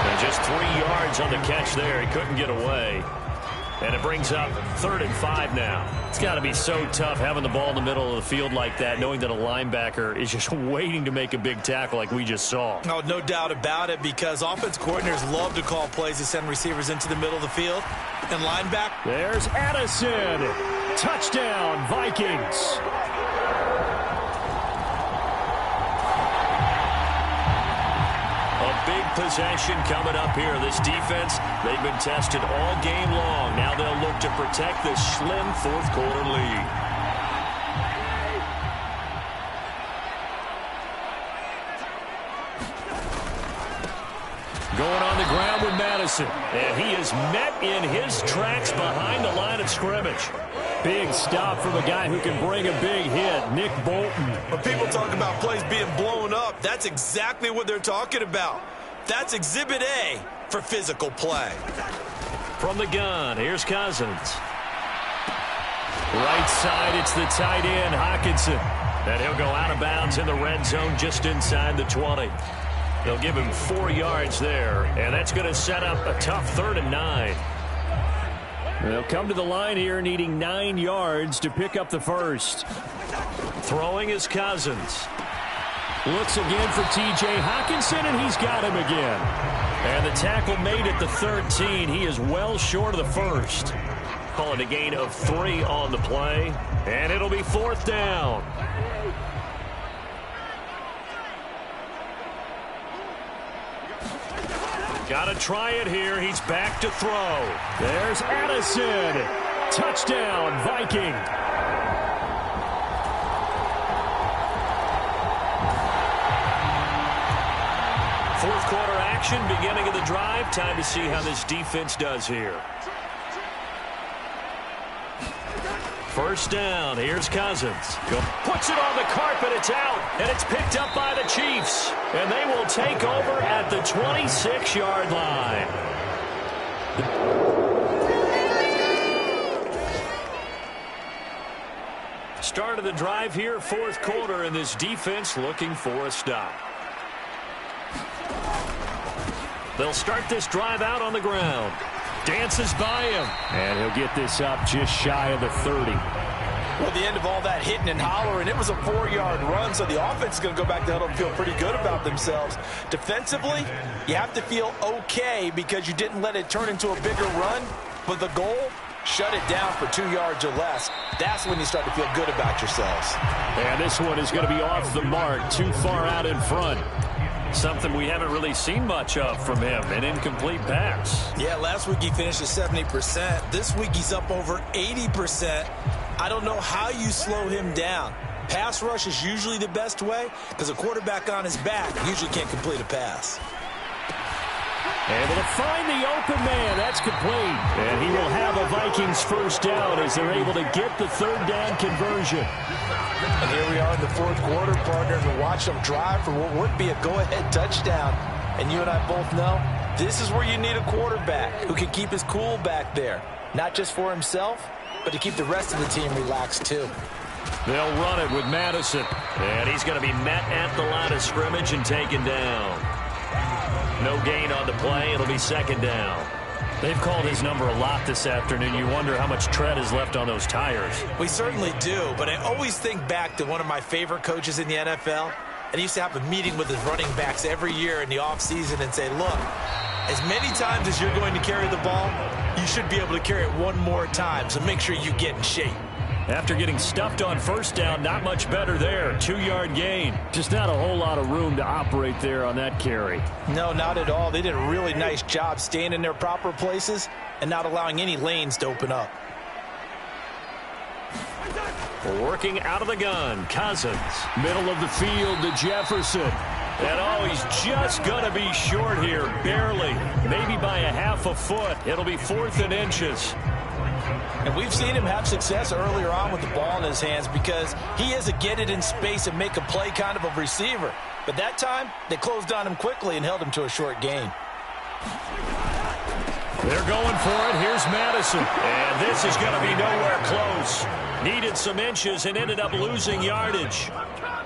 And just 3 yards on the catch there. He couldn't get away. And it brings up 3rd and 5 now. It's got to be so tough having the ball in the middle of the field like that, knowing that a linebacker is just waiting to make a big tackle like we just saw. Oh, no doubt about it, because offense coordinators love to call plays to send receivers into the middle of the field. And linebacker. There's Addison. Touchdown, Vikings. Big possession coming up here. This defense, they've been tested all game long. Now they'll look to protect this slim fourth quarter lead. Going on the ground with Madison. And he is met in his tracks behind the line of scrimmage. Big stop from a guy who can bring a big hit, Nick Bolton. When people talk about plays being blown up, that's exactly what they're talking about. That's Exhibit A for physical play. From the gun, here's Cousins. Right side, it's the tight end, Hockenson. And he'll go out of bounds in the red zone just inside the 20. They'll give him 4 yards there, and that's going to set up a tough 3rd and 9. They'll come to the line here needing 9 yards to pick up the 1st. Throwing is Cousins. Looks again for T.J. Hockenson, and he's got him again. And the tackle made at the 13. He is well short of the 1st. Call it a gain of 3 on the play. And it'll be 4th down. Got to try it here. He's back to throw. There's Addison. Touchdown, Viking. Fourth quarter action, beginning of the drive. Time to see how this defense does here. First down, here's Cousins. Puts it on the carpet, it's out, and it's picked up by the Chiefs. And they will take over at the 26-yard line. Start of the drive here, fourth quarter, and this defense looking for a stop. They'll start this drive out on the ground. Dances by him. And he'll get this up just shy of the 30. Well, the end of all that hitting and hollering, it was a 4-yard run, so the offense is going to go back to huddle and feel pretty good about themselves. Defensively, you have to feel okay because you didn't let it turn into a bigger run, but the goal, shut it down for 2 yards or less. That's when you start to feel good about yourselves. And this one is going to be off the mark, too far out in front. Something we haven't really seen much of from him, an incomplete pass. Yeah, last week he finished at 70%. This week he's up over 80%. I don't know how you slow him down. Pass rush is usually the best way because a quarterback on his back usually can't complete a pass. Able to find the open man. That's complete. And he will have a Vikings first down as they're able to get the third down conversion. And here we are in the fourth quarter, partner, to watch them drive for what would be a go-ahead touchdown. And you and I both know this is where you need a quarterback who can keep his cool back there. Not just for himself, but to keep the rest of the team relaxed too. They'll run it with Madison. And he's going to be met at the line of scrimmage and taken down. No gain on the play. It'll be second down. They've called his number a lot this afternoon. You wonder how much tread is left on those tires. We certainly do, but I always think back to one of my favorite coaches in the NFL. And he used to have a meeting with his running backs every year in the offseason and say, look, as many times as you're going to carry the ball, you should be able to carry it one more time, so make sure you get in shape. After getting stuffed on first down, not much better there. 2-yard gain. Just not a whole lot of room to operate there on that carry. No, not at all. They did a really nice job staying in their proper places and not allowing any lanes to open up. Working out of the gun, Cousins. Middle of the field to Jefferson. And oh, he's just going to be short here, barely. Maybe by a half a foot. It'll be 4th and inches. And we've seen him have success earlier on with the ball in his hands because he is a get it in space and make a play kind of a receiver. But that time, they closed on him quickly and held him to a short gain. They're going for it. Here's Madison. And this is going to be nowhere close. Needed some inches and ended up losing yardage.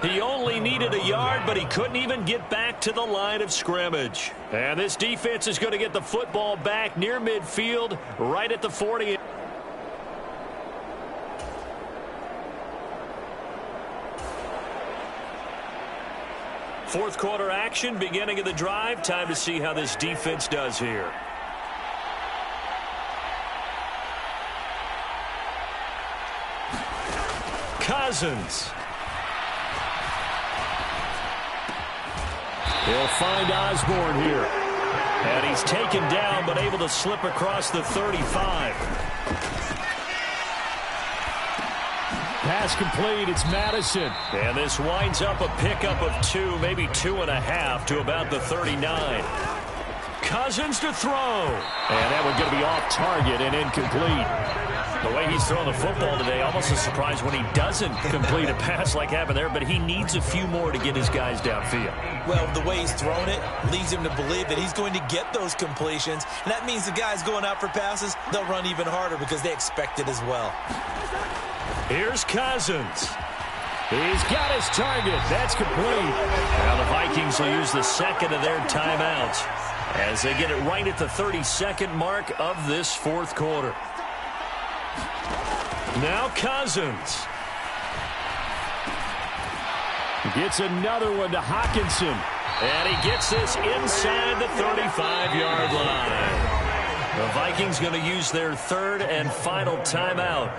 He only needed a yard, but he couldn't even get back to the line of scrimmage. And this defense is going to get the football back near midfield, right at the 40. Fourth quarter action, beginning of the drive. Time to see how this defense does here. Cousins. He'll find Osborne here. And he's taken down, but able to slip across the 35. Pass complete. It's Madison. And this winds up a pickup of 2, maybe 2.5 to about the 39. Cousins to throw. And that one's going to be off target and incomplete. The way he's throwing the football today, almost a surprise when he doesn't complete a pass like happened there, but he needs a few more to get his guys downfield. Well, the way he's thrown it leads him to believe that he's going to get those completions, and that means the guys going out for passes, they'll run even harder because they expect it as well. Here's Cousins. He's got his target. That's complete. Now the Vikings will use the second of their timeouts as they get it right at the 32nd mark of this fourth quarter. Now Cousins. Gets another one to Hockenson. And he gets this inside the 35-yard line. The Vikings going to use their third and final timeout.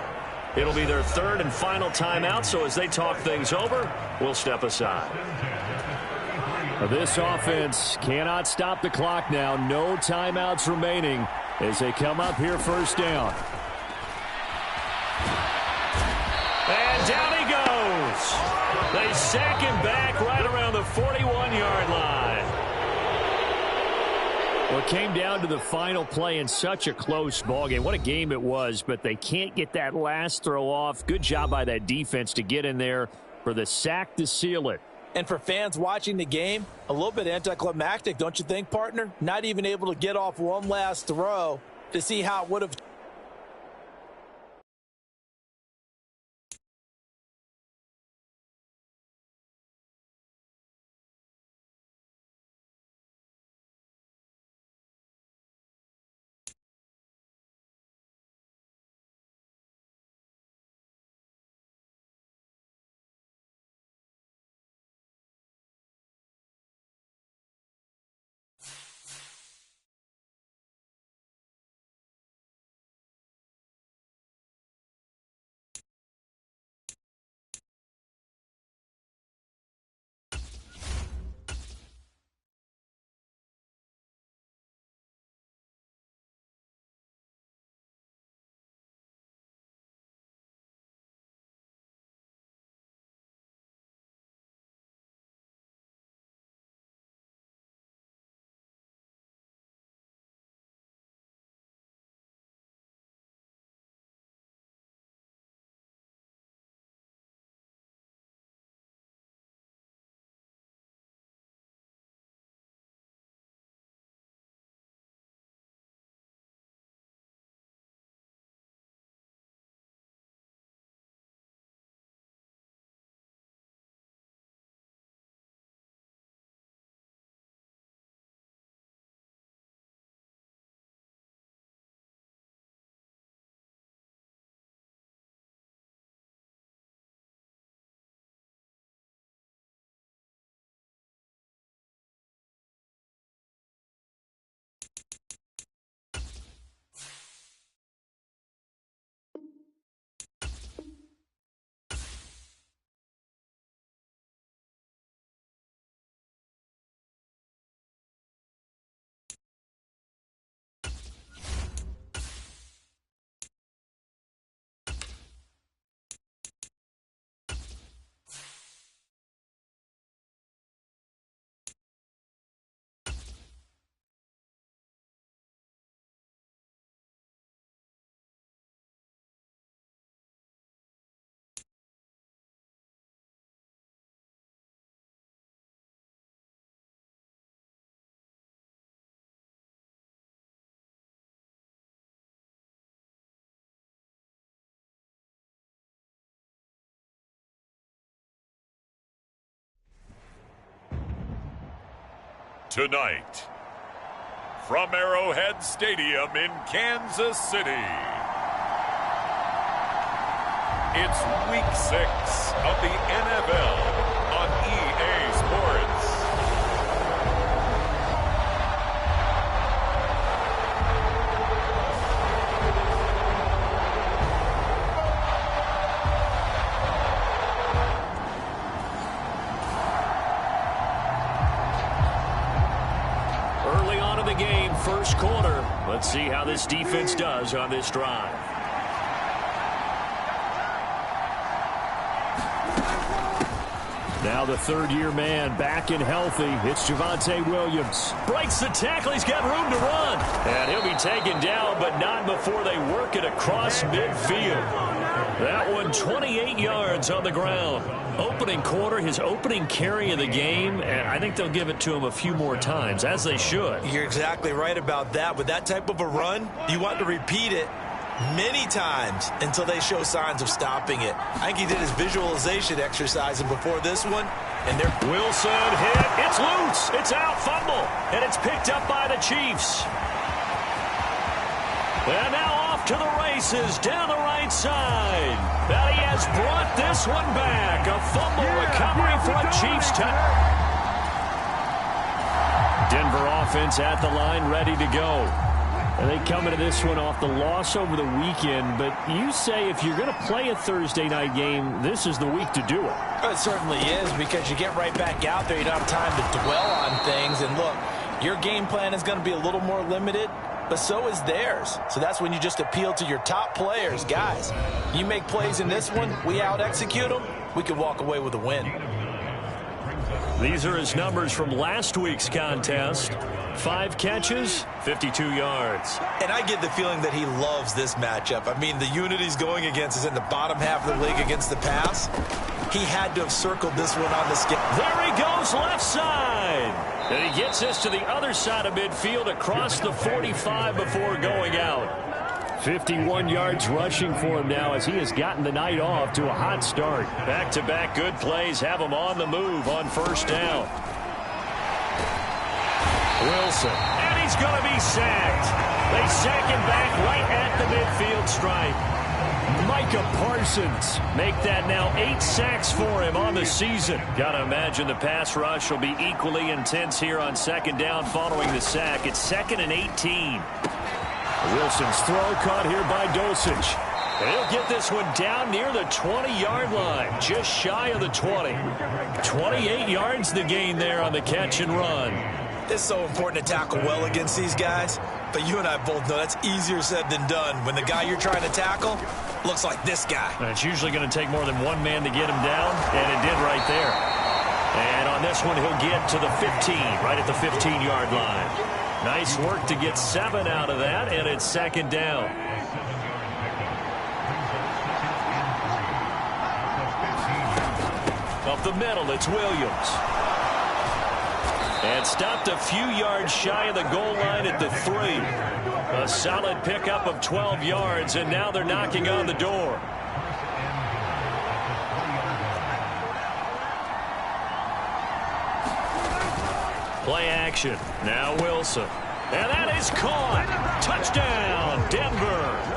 It'll be their third and final timeout, so as they talk things over, we'll step aside. This offense cannot stop the clock now. No timeouts remaining as they come up here first down. And down he goes. They sack him back right around the 41-yard line. Well, it came down to the final play in such a close ballgame. What a game it was, but they can't get that last throw off. Good job by that defense to get in there for the sack to seal it. And for fans watching the game, a little bit anticlimactic, don't you think, partner? Not even able to get off one last throw to see how it would have. Tonight, from Arrowhead Stadium in Kansas City, it's Week 6 of the NFL on EA Sports. First quarter. Let's see how this defense does on this drive. Now the third-year man back and healthy. It's Javonte Williams. Breaks the tackle. He's got room to run. And he'll be taken down, but not before they work it across midfield. That one 28 yards on the ground. Opening quarter, his opening carry of the game, and I think they'll give it to him a few more times, as they should. You're exactly right about that. With that type of a run, you want to repeat it many times until they show signs of stopping it. I think he did his visualization exercise before this one. And Wilson hit. It's loose. It's out. Fumble. And it's picked up by the Chiefs. And now off to the races down the right side. That he has brought this one back. A fumble recovery for a Chiefs touchdown. Denver offense at the line, ready to go. And they come into this one off the loss over the weekend, but you say if you're going to play a Thursday night game, this is the week to do it. It certainly is, because you get right back out there. You don't have time to dwell on things. And look, your game plan is going to be a little more limited, but so is theirs. So that's when you just appeal to your top players. Guys, you make plays in this one, we out-execute them, we can walk away with a win. These are his numbers from last week's contest. 5 catches, 52 yards. And I get the feeling that he loves this matchup. I mean, the unit he's going against is in the bottom half of the league against the pass. He had to have circled this one on the schedule. There he goes, left side. And he gets us to the other side of midfield across the 45 before going out. 51 yards rushing for him now as he has gotten the night off to a hot start. Back-to-back good plays have him on the move on first down. Wilson, and he's going to be sacked. They sack him back right at the midfield stripe. Micah Parsons make that now 8 sacks for him on the season. Got to imagine the pass rush will be equally intense here on second down following the sack. It's 2nd and 18. Wilson's throw caught here by Dulcich. And he'll get this one down near the 20-yard line, just shy of the 20. 28 yards the gain there on the catch and run. It's so important to tackle well against these guys, but you and I both know that's easier said than done when the guy you're trying to tackle looks like this guy. And it's usually going to take more than one man to get him down, and it did right there. And on this one, he'll get to the 15, right at the 15-yard line. Nice work to get 7 out of that, and it's second down. Up the middle, it's Williams. And stopped a few yards shy of the goal line at the 3. A solid pickup of 12 yards, and now they're knocking on the door. Play action. Now Wilson. And that is caught. Touchdown, Denver.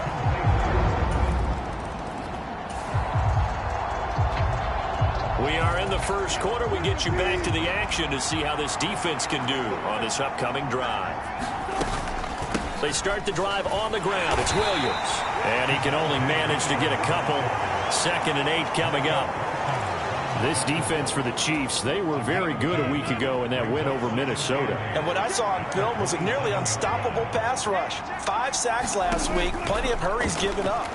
We are in the first quarter. We get you back to the action to see how this defense can do on this upcoming drive. They start the drive on the ground. It's Williams. And he can only manage to get a couple. 2nd and 8 coming up. This defense for the Chiefs, they were very good a week ago in that win over Minnesota. And what I saw on film was a nearly unstoppable pass rush. 5 sacks last week, plenty of hurries given up.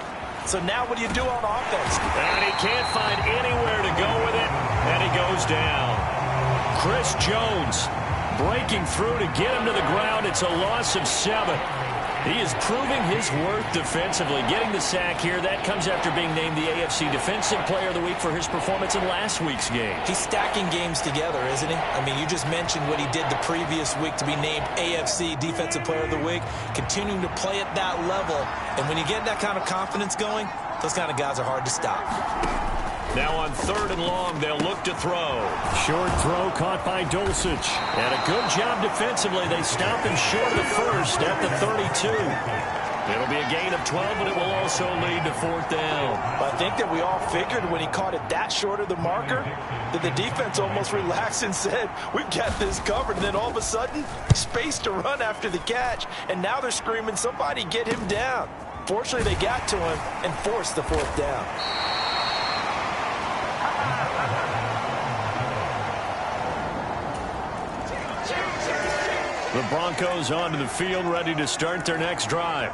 So now what do you do on offense? And he can't find anywhere to go with it, and he goes down. Chris Jones breaking through to get him to the ground. It's a loss of 7. He is proving his worth defensively. Getting the sack here, that comes after being named the AFC Defensive Player of the Week for his performance in last week's game. He's stacking games together, isn't he? I mean, you just mentioned what he did the previous week to be named AFC Defensive Player of the Week, continuing to play at that level. And when you get that kind of confidence going, those kind of guys are hard to stop. Now on 3rd and long, they'll look to throw. Short throw caught by Dulcich. And a good job defensively. They stop him short of the first at the 32. It'll be a gain of 12, but it will also lead to 4th down. I think that we all figured when he caught it that short of the marker that the defense almost relaxed and said, we've got this covered. And then all of a sudden, space to run after the catch. And now they're screaming, somebody get him down. Fortunately, they got to him and forced the 4th down. The Broncos onto the field, ready to start their next drive.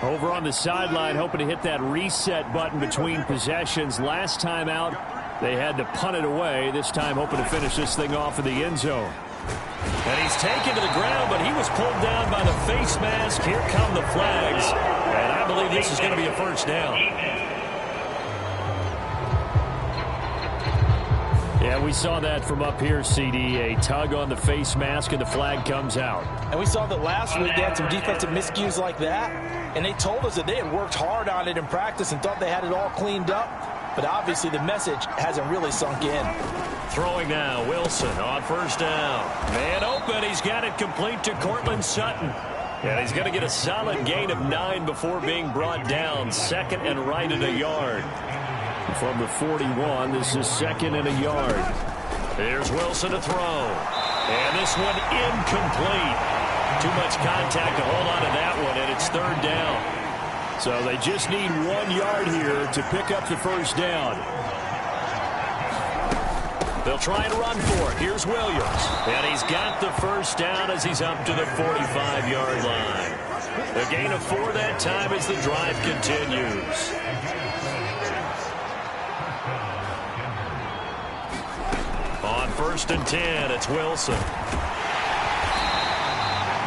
Over on the sideline, hoping to hit that reset button between possessions. Last time out, they had to punt it away. This time, hoping to finish this thing off in the end zone. And he's taken to the ground, but he was pulled down by the face mask. Here come the flags. And I believe this is going to be a first down. Yeah, we saw that from up here, CD. A tug on the face mask, and the flag comes out. And we saw that last week they had some defensive miscues like that, and they told us that they had worked hard on it in practice and thought they had it all cleaned up. But obviously the message hasn't really sunk in. Throwing now, Wilson on first down. Man open, he's got it complete to Courtland Sutton. And he's going to get a solid gain of 9 before being brought down. 2nd and right at a yard. From the 41, this is 2nd and a yard. Here's Wilson to throw. And this one incomplete. Too much contact to hold on to that one, and it's third down. So they just need 1 yard here to pick up the first down. They'll try and run for it. Here's Williams. And he's got the first down as he's up to the 45-yard line. A gain of 4 that time as the drive continues. On 1st and 10, it's Wilson.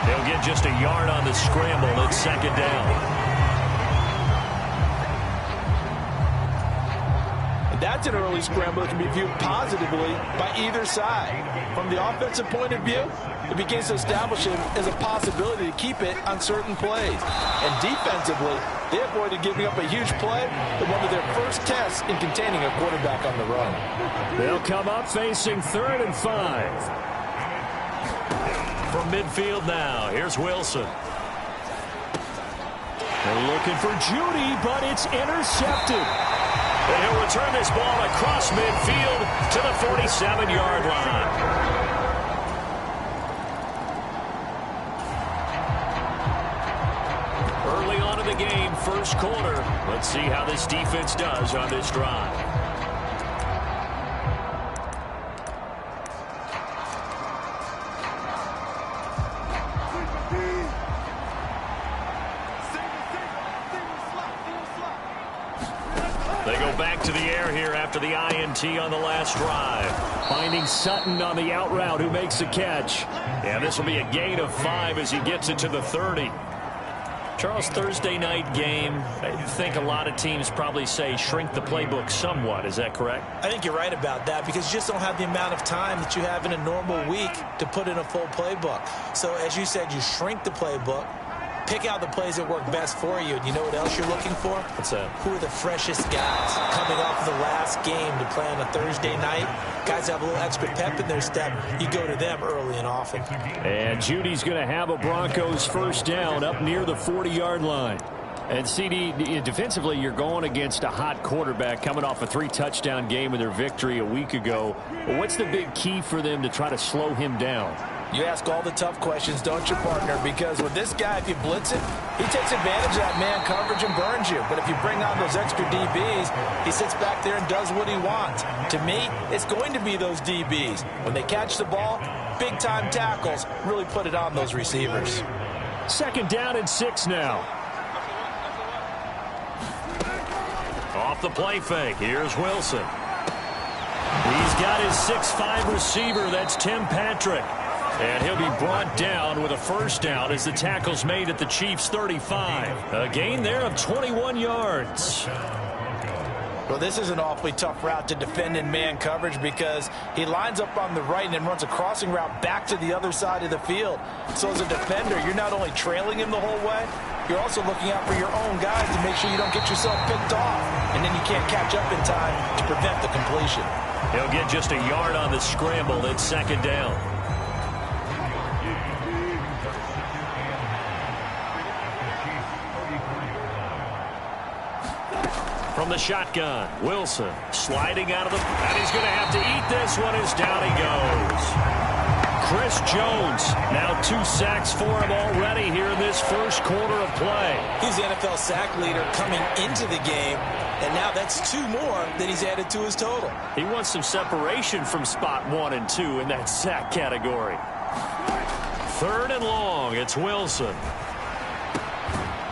He'll get just a yard on the scramble. It's second down. That's an early scramble that can be viewed positively by either side. From the offensive point of view, it begins to establish him as a possibility to keep it on certain plays. And defensively, they avoided giving up a huge play in one of their first tests in containing a quarterback on the run. They'll come up facing 3rd and 5. From midfield now, here's Wilson. They're looking for Judy, but it's intercepted. And he'll return this ball across midfield to the 47-yard line. Early on in the game, first quarter. Let's see how this defense does on this drive. They go back to the air here after the INT on the last drive. Finding Sutton on the out route, who makes the catch. And this will be a gain of 5 as he gets it to the 30. Charles, Thursday night game, I think a lot of teams probably say shrink the playbook somewhat. Is that correct? I think you're right about that because you just don't have the amount of time that you have in a normal week to put in a full playbook. So as you said, you shrink the playbook. Pick out the plays that work best for you. And you know what else you're looking for? What's that? Who are the freshest guys coming off the last game to play on a Thursday night? Guys have a little extra pep in their step. You go to them early and often. And Judy's going to have a Broncos first down up near the 40-yard line. And CD, defensively, you're going against a hot quarterback coming off a 3-touchdown game in their victory a week ago. What's the big key for them to try to slow him down? You ask all the tough questions, don't you, partner? Because with this guy, if you blitz it, he takes advantage of that man coverage and burns you. But if you bring on those extra DBs, he sits back there and does what he wants. To me, it's going to be those DBs. When they catch the ball, big-time tackles really put it on those receivers. 2nd down and 6 now. Off the play fake, here's Wilson. He's got his 6'5 receiver, that's Tim Patrick. And he'll be brought down with a first down as the tackle's made at the Chiefs' 35. A gain there of 21 yards. Well, this is an awfully tough route to defend in man coverage because he lines up on the right and then runs a crossing route back to the other side of the field. So as a defender, you're not only trailing him the whole way, you're also looking out for your own guys to make sure you don't get yourself picked off. And then you can't catch up in time to prevent the completion. He'll get just a yard on the scramble. It's 2nd down. From the shotgun, Wilson sliding out of the... And he's going to have to eat this one as down he goes. Chris Jones, now 2 sacks for him already here in this first quarter of play. He's the NFL sack leader coming into the game, and now that's 2 more that he's added to his total. He wants some separation from spot 1 and 2 in that sack category. 3rd and long, it's Wilson.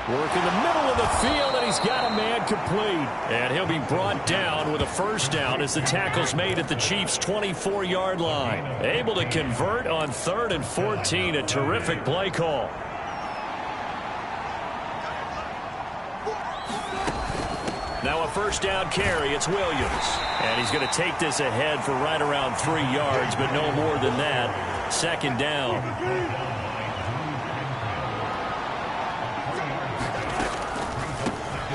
Work in the middle of the field, and he's got a man complete. And he'll be brought down with a first down as the tackle's made at the Chiefs' 24-yard line. Able to convert on 3rd and 14, a terrific play call. Now a first down carry, it's Williams. And he's going to take this ahead for right around 3 yards, but no more than that. 2nd down.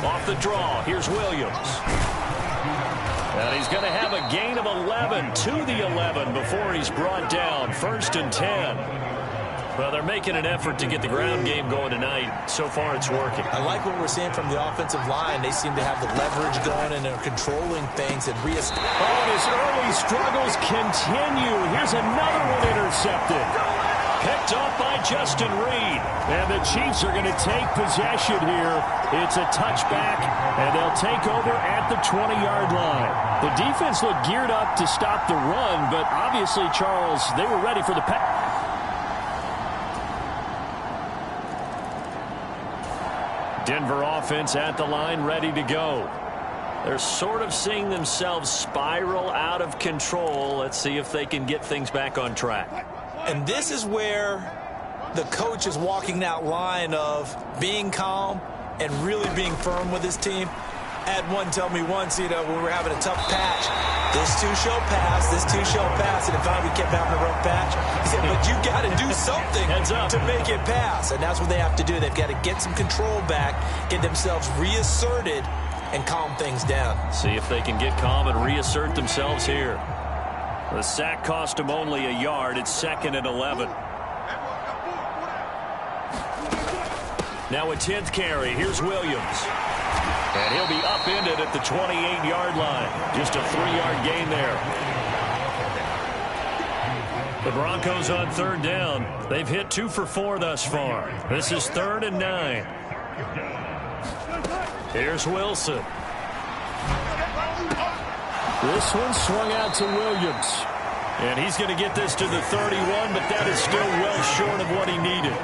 Off the draw, here's Williams. And he's going to have a gain of 11 to the 11 before he's brought down. 1st and 10. Well, they're making an effort to get the ground game going tonight. So far, it's working. I like what we're seeing from the offensive line. They seem to have the leverage going, and they're controlling things. And his early struggles continue. Here's another one intercepted. Picked off by Justin Reed. And the Chiefs are going to take possession here. It's a touchback, and they'll take over at the 20-yard line. The defense looked geared up to stop the run, but obviously, Charles, they were ready for the pass. Denver offense at the line, ready to go. They're sort of seeing themselves spiral out of control. Let's see if they can get things back on track. And this is where the coach is walking that line of being calm and really being firm with his team. I had one tell me once, when we were having a tough patch, this too shall pass, this too shall pass. And if we kept having a rough patch, he said, but you got to do something to make it pass. And that's what they have to do. They've got to get some control back, get themselves reasserted, and calm things down. See if they can get calm and reassert themselves here. The sack cost him only a yard. It's 2nd and 11. Now a 10th carry. Here's Williams. And he'll be upended at the 28-yard line. Just a 3-yard gain there. The Broncos on 3rd down. They've hit 2 for 4 thus far. This is 3rd and 9. Here's Wilson. This one swung out to Williams. And he's going to get this to the 31, but that is still well short of what he needed.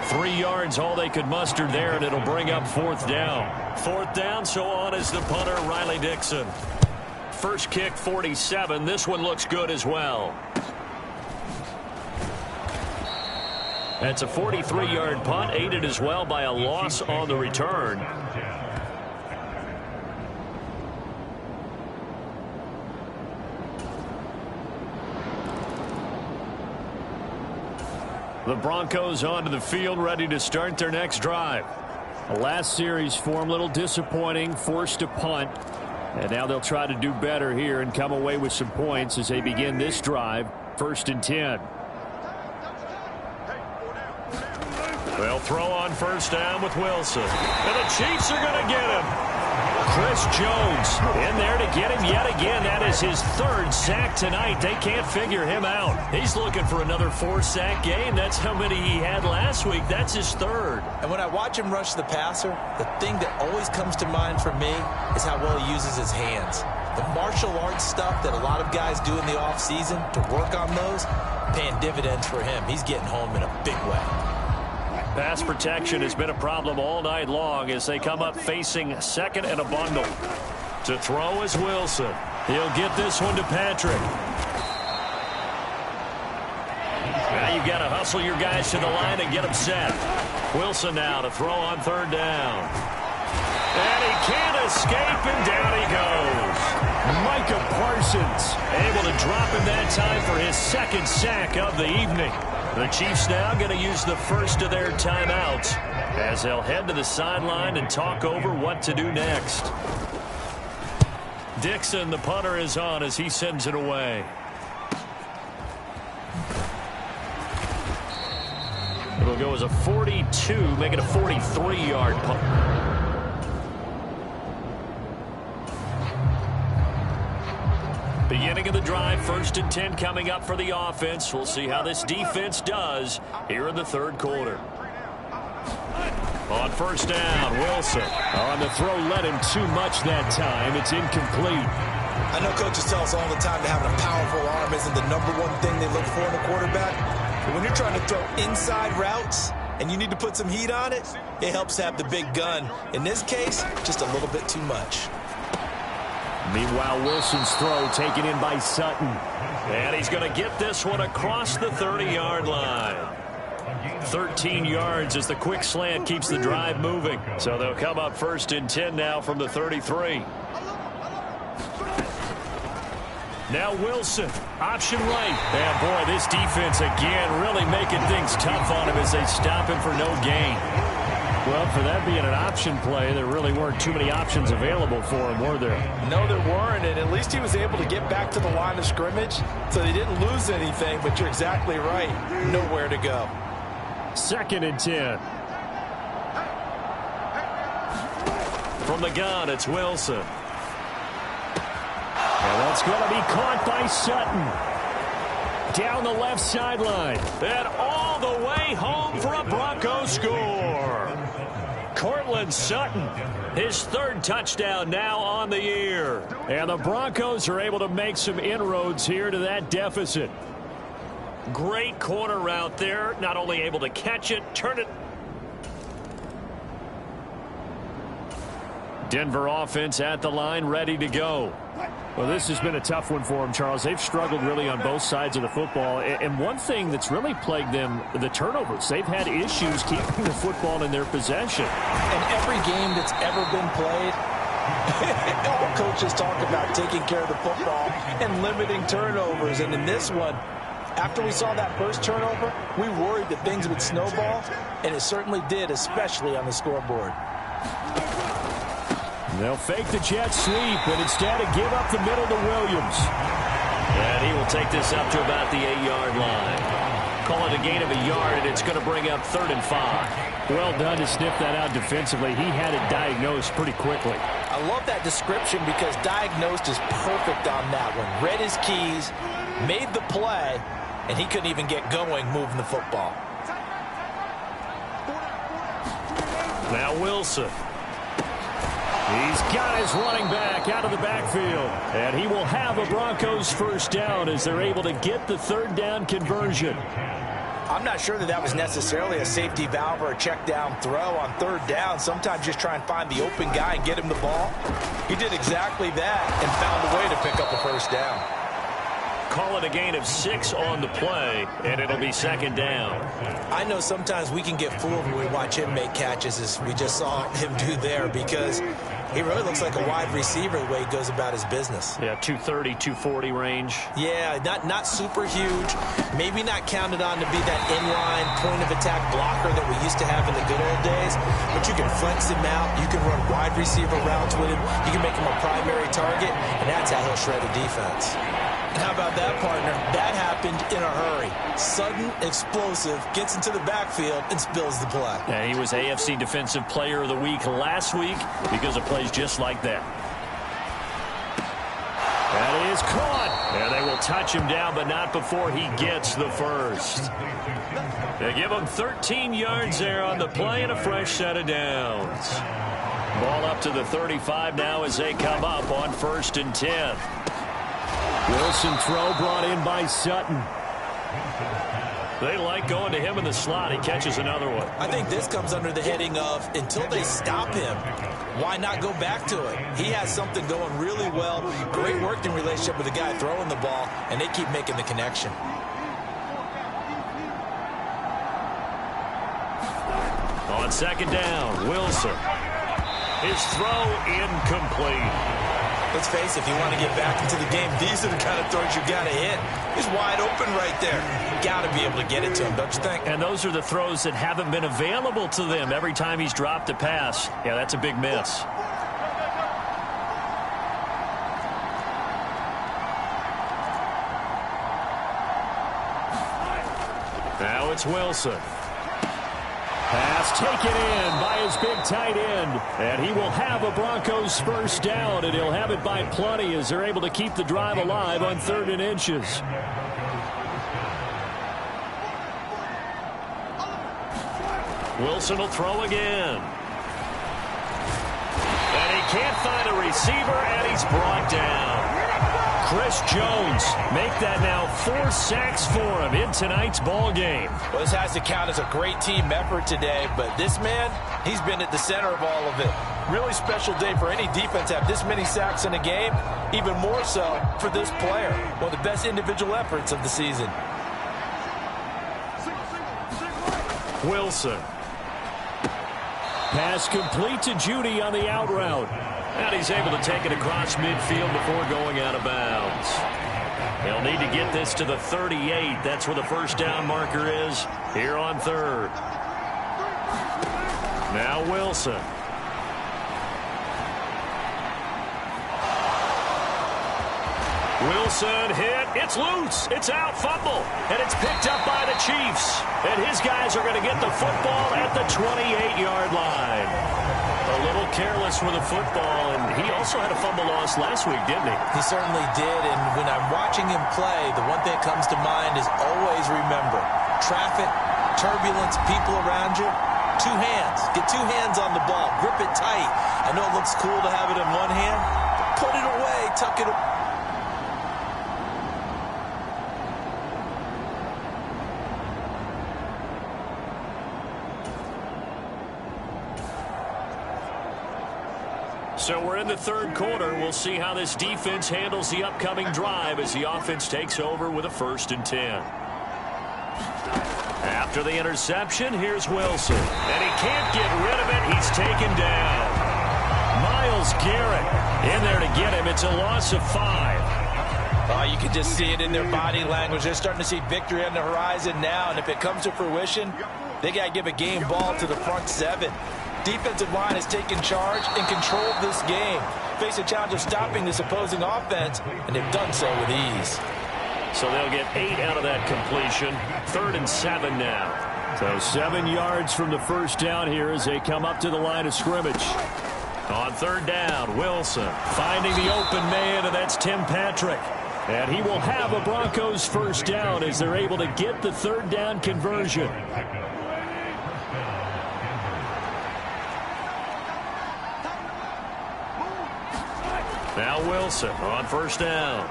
3 yards, all they could muster there, and it'll bring up 4th down. 4th down, so on is the punter, Riley Dixon. First kick, 47. This one looks good as well. That's a 43-yard punt, aided as well by a loss on the return. The Broncos onto the field, ready to start their next drive. The last series for them, a little disappointing, forced a punt. And now they'll try to do better here and come away with some points as they begin this drive, 1st and 10. They'll throw on 1st down with Wilson. And the Chiefs are going to get him. Chris Jones in there to get him yet again. That is his 3rd sack tonight. They can't figure him out. He's looking for another 4-sack game. That's how many he had last week. That's his 3rd. And when I watch him rush the passer, the thing that always comes to mind for me is how well he uses his hands. The martial arts stuff that a lot of guys do in the offseason to work on those, paying dividends for him. He's getting home in a big way. Pass protection has been a problem all night long as they come up facing 2nd and a bundle. To throw is Wilson. He'll get this one to Patrick. Now you've got to hustle your guys to the line and get them set. Wilson now to throw on 3rd down. And he can't escape, and down he goes. Micah Parsons able to drop him that time for his 2nd sack of the evening. The Chiefs now going to use the first of their timeouts as they'll head to the sideline and talk over what to do next. Dixon, the punter, is on as he sends it away. It'll go as a 42, make it a 43-yard punt. Beginning of the drive, 1st and 10 coming up for the offense. We'll see how this defense does here in the 3rd quarter. On 1st down, Wilson. On the throw, led him too much that time. It's incomplete. I know coaches tell us all the time that having a powerful arm isn't the #1 thing they look for in a quarterback. But when you're trying to throw inside routes and you need to put some heat on it, it helps have the big gun. In this case, just a little bit too much. Meanwhile, Wilson's throw taken in by Sutton. And he's going to get this one across the 30-yard line. 13 yards as the quick slant keeps the drive moving. So they'll come up 1st and 10 now from the 33. Now Wilson, option right. And boy, this defense again really making things tough on him as they stop him for no gain. Well, for that being an option play, there really weren't too many options available for him, were there? No, there weren't, and at least he was able to get back to the line of scrimmage, so they didn't lose anything, but you're exactly right. Nowhere to go. 2nd and 10. From the gun, it's Wilson. And that's going to be caught by Sutton. Down the left sideline. And all all the way home for a Broncos score. Courtland Sutton, his third touchdown now on the year. And the Broncos are able to make some inroads here to that deficit. Great corner route there. Not only able to catch it, turn it. Denver offense at the line, ready to go. Well, this has been a tough one for them, Charles. They've struggled really on both sides of the football. And one thing that's really plagued them, the turnovers. They've had issues keeping the football in their possession. In every game that's ever been played, all coaches talk about taking care of the football and limiting turnovers. And in this one, after we saw that first turnover, we worried that things would snowball, and it certainly did, especially on the scoreboard. They'll fake the jet sweep, but instead give up the middle to Williams. And he will take this up to about the 8-yard line. Call it a gain of a yard, and it's going to bring up 3rd and 5. Well done to sniff that out defensively. He had it diagnosed pretty quickly. I love that description because diagnosed is perfect on that one. Read his keys, made the play, and he couldn't even get going moving the football. Now Wilson. He's got his running back out of the backfield. And he will have a Broncos first down as they're able to get the 3rd down conversion. I'm not sure that was necessarily a safety valve or a check down throw on 3rd down. Sometimes just try and find the open guy and get him the ball. He did exactly that and found a way to pick up a first down. Call it a gain of 6 on the play, and it'll be 2nd down. I know sometimes we can get fooled when we watch him make catches, as we just saw him do there, because he really looks like a wide receiver the way he goes about his business. Yeah, 230, 240 range. Yeah, not super huge. Maybe not counted on to be that inline point-of-attack blocker that we used to have in the good old days, but you can flex him out. You can run wide receiver routes with him. You can make him a primary target, and that's how he'll shred a defense. How about that, partner? That happened in a hurry. Sudden, explosive, gets into the backfield, and spills the play. Yeah, he was AFC Defensive Player of the Week last week because of plays just like that. That is caught. And they will touch him down, but not before he gets the first. They give him 13 yards there on the play and a fresh set of downs. Ball up to the 35 now as they come up on 1st and 10. Wilson throw brought in by Sutton. They like going to him in the slot. He catches another one. I think this comes under the heading of, until they stop him, why not go back to it? He has something going really well. Great working relationship with the guy throwing the ball, and they keep making the connection. On 2nd down, Wilson. His throw incomplete. Let's face it, if you want to get back into the game, these are the kind of throws you got to hit. He's wide open right there. Got to be able to get it to him, don't you think? And those are the throws that haven't been available to them every time he's dropped a pass. Yeah, that's a big miss. Now it's Wilson. Pass taken in by his big tight end. And he will have a Broncos first down, and he'll have it by plenty as they're able to keep the drive alive on 3rd and inches. Wilson will throw again. And he can't find a receiver, and he's brought down. Chris Jones make that now 4 sacks for him in tonight's ball game. Well, this has to count as a great team effort today, but this man, he's been at the center of all of it. Really special day for any defense to have this many sacks in a game, even more so for this player. One of the best individual efforts of the season. Wilson. Pass complete to Judy on the out route. And he's able to take it across midfield before going out of bounds. They'll need to get this to the 38. That's where the first down marker is here on 3rd. Now Wilson. Wilson hit. It's loose. It's out. Fumble. And it's picked up by the Chiefs. And his guys are going to get the football at the 28-yard line. A little careless with the football, and he also had a fumble loss last week, didn't he? He certainly did, and when I'm watching him play, the one thing that comes to mind is always remember, traffic turbulence, people around you, two hands. Get two hands on the ball. Grip it tight. I know it looks cool to have it in one hand. Put it away. Tuck it away. So we're in the third quarter. We'll see how this defense handles the upcoming drive as the offense takes over with a 1st and 10. After the interception, here's Wilson. And he can't get rid of it. He's taken down. Myles Garrett in there to get him. It's a loss of 5. You can just see it in their body language. They're starting to see victory on the horizon now. And if it comes to fruition, they got to give a game ball to the front 7. Defensive line has taken charge and controlled this game. Face a challenge of stopping this opposing offense, and they've done so with ease. So they'll get 8 out of that completion. 3rd and 7 now. So 7 yards from the first down here as they come up to the line of scrimmage. On 3rd down, Wilson finding the open man, and that's Tim Patrick. And he will have a Broncos 1st down as they're able to get the 3rd down conversion. Now Wilson on 1st down.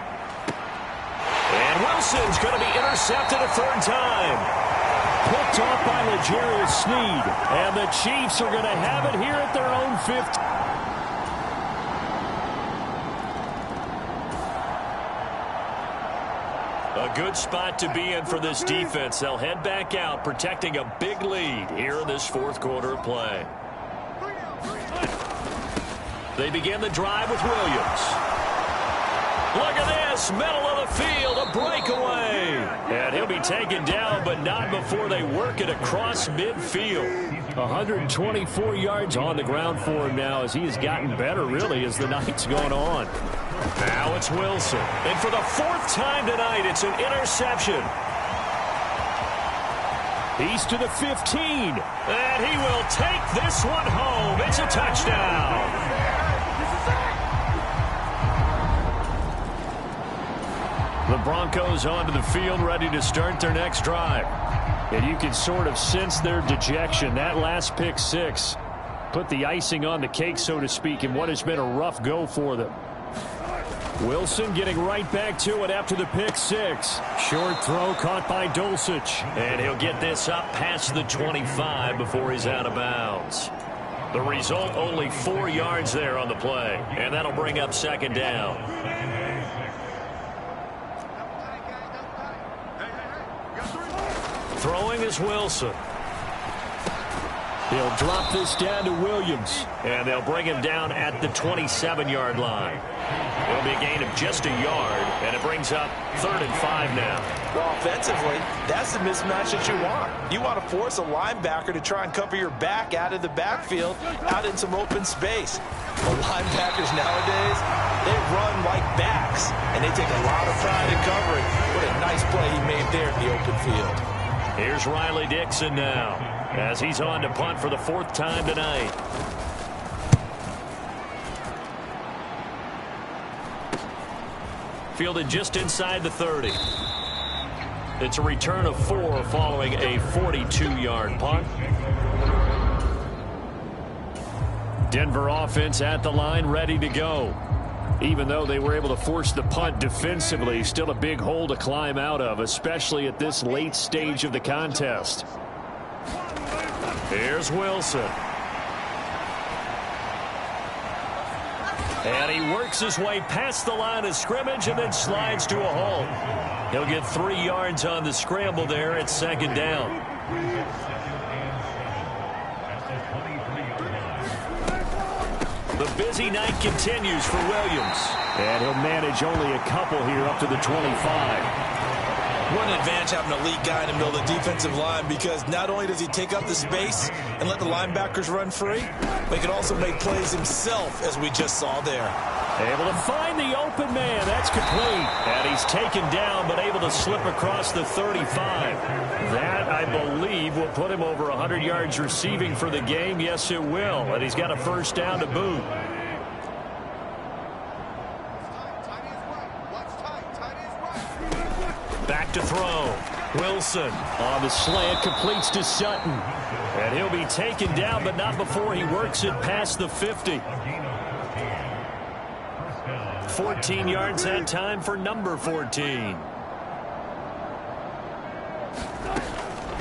And Wilson's going to be intercepted a 3rd time. Picked off by L'Jarius Sneed. And the Chiefs are going to have it here at their own 50. A good spot to be in for this defense. They'll head back out, protecting a big lead here in this 4th quarter of play. They begin the drive with Williams. Look at this, middle of the field, a breakaway. And he'll be taken down, but not before they work it across midfield. 124 yards on the ground for him now as he has gotten better, really, as the night's going on. Now it's Wilson. And for the 4th time tonight, it's an interception. He's to the 15. And he will take this one home. It's a touchdown. The Broncos onto the field, ready to start their next drive. And you can sort of sense their dejection. That last pick 6 put the icing on the cake, so to speak, in what has been a rough go for them. Wilson getting right back to it after the pick 6. Short throw caught by Dulcich. And he'll get this up past the 25 before he's out of bounds. The result, only 4 yards there on the play. And that'll bring up 2nd down. Throwing is Wilson. They'll drop this down to Williams. And they'll bring him down at the 27-yard line. It'll be a gain of just a yard, and it brings up 3rd and 5 now. Well, offensively, that's the mismatch that you want. You want to force a linebacker to try and cover your back out of the backfield, out in some open space. The linebackers nowadays, they run like backs, and they take a lot of pride in covering. What a nice play he made there in the open field. Here's Riley Dixon now, as he's on to punt for the 4th time tonight. Fielded just inside the 30. It's a return of 4 following a 42-yard punt. Denver offense at the line, ready to go. Even though they were able to force the punt defensively, still a big hole to climb out of, especially at this late stage of the contest. Here's Wilson. And he works his way past the line of scrimmage and then slides to a halt. He'll get 3 yards on the scramble there at 2nd down. The busy night continues for Williams. And he'll manage only a couple here up to the 25. What an advantage having an elite guy in the middle of the defensive line, because not only does he take up the space and let the linebackers run free, but he can also make plays himself, as we just saw there. Able to find the open man. That's complete. And he's taken down, but able to slip across the 35. That, I believe, will put him over 100 yards receiving for the game. Yes, it will. And he's got a 1st down to boot. Back to throw. Wilson on the slant, completes to Sutton. And he'll be taken down, but not before he works it past the 50. 14 yards that time for number 14.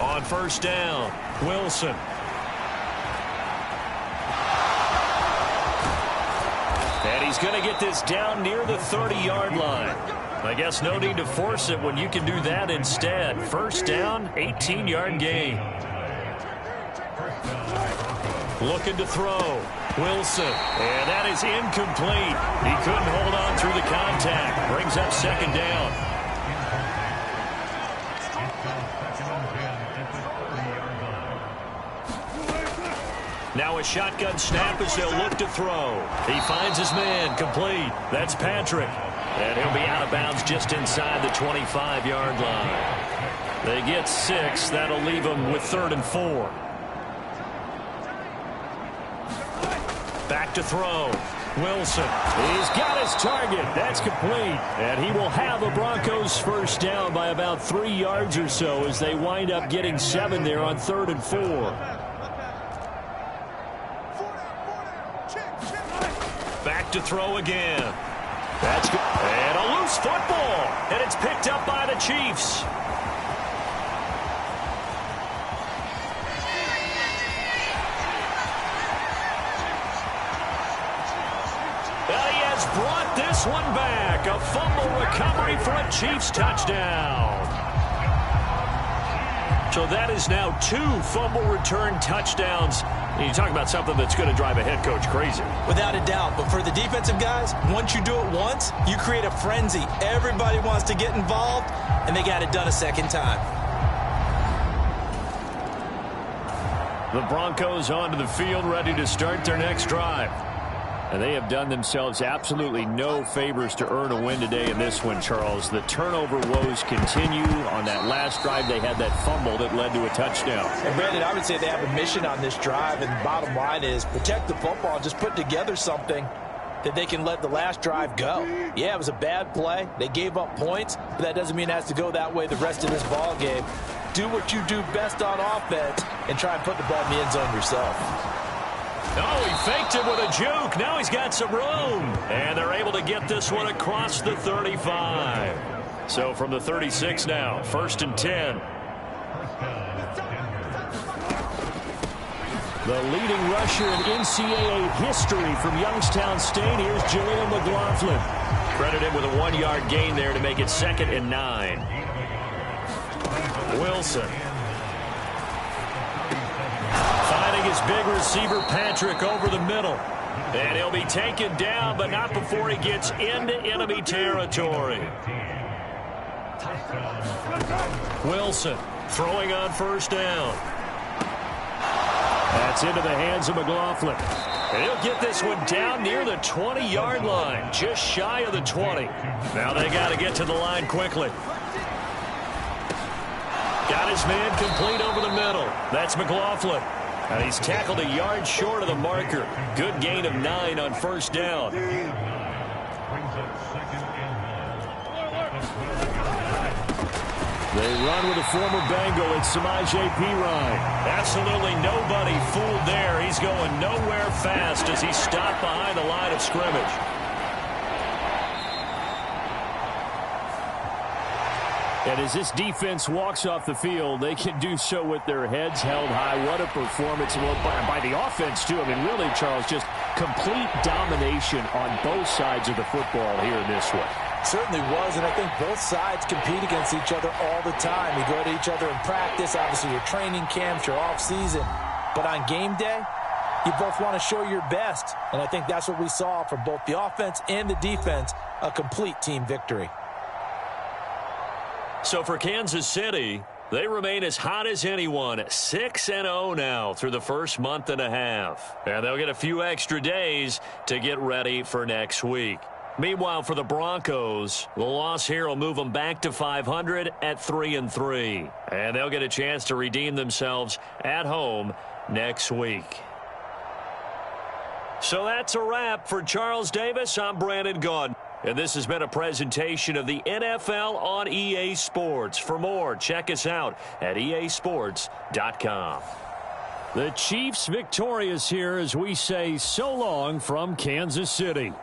On first down, Wilson. And he's going to get this down near the 30-yard line. I guess no need to force it when you can do that instead. First down, 18-yard gain. Looking to throw. Wilson. And that is incomplete. He couldn't hold on through the contact. Brings up second down. Now a shotgun snap as they'll look to throw. He finds his man, complete. That's Patrick. And he'll be out of bounds just inside the 25-yard line. They get 6. That'll leave them with 3rd and 4. Back to throw. Wilson. He's got his target. That's complete. And he will have the Broncos first down by about 3 yards or so as they wind up getting 7 there on 3rd and 4. Back to throw again. That's good. And a loose football. And it's picked up by the Chiefs. Well, he has brought this one back. A fumble recovery for a Chiefs touchdown. So that is now 2 fumble return touchdowns. You talk about something that's going to drive a head coach crazy. Without a doubt. But for the defensive guys, once you do it once, you create a frenzy. Everybody wants to get involved, and they got it done a second time. The Broncos onto the field, ready to start their next drive. And they have done themselves absolutely no favors to earn a win today in this one, Charles. The turnover woes continue. On that last drive, they had that fumble that led to a touchdown. And Brandon, I would say they have a mission on this drive, and the bottom line is protect the football and just put together something that they can let the last drive go. Yeah, it was a bad play. They gave up points, but that doesn't mean it has to go that way the rest of this ball game. Do what you do best on offense and try and put the ball in the end zone yourself. Oh, he faked it with a juke. Now he's got some room. And they're able to get this one across the 35. So from the 36 now, 1st and 10. The leading rusher in NCAA history from Youngstown State. Here's Jaleel McLaughlin. Credit him with a 1-yard gain there to make it 2nd and 9. Wilson. His big receiver Patrick over the middle. And he'll be taken down, but not before he gets into enemy territory. Wilson throwing on first down. That's into the hands of McLaughlin. And he'll get this one down near the 20-yard line, just shy of the 20. Now they got to get to the line quickly. Got his man complete over the middle. That's McLaughlin. And he's tackled a yard short of the marker. Good gain of 9 on first down. They run with a former Bengal. It's Samaje Perine. Absolutely nobody fooled there. He's going nowhere fast as he's stopped behind the line of scrimmage. And as this defense walks off the field, they can do so with their heads held high. What a performance by the offense, too. I mean, really, Charles, just complete domination on both sides of the football here in this one. Certainly was, and I think both sides compete against each other all the time. You go to each other in practice, obviously your training camps, your off-season. But on game day, you both want to show your best. And I think that's what we saw from both the offense and the defense, a complete team victory. So for Kansas City, they remain as hot as anyone, 6-0 now through the first month and a half. And they'll get a few extra days to get ready for next week. Meanwhile, for the Broncos, the loss here will move them back to 500 at 3-3. And they'll get a chance to redeem themselves at home next week. So that's a wrap for Charles Davis. I'm Brandon Gaudin. And this has been a presentation of the NFL on EA Sports. For more, check us out at easports.com. The Chiefs victorious here as we say so long from Kansas City.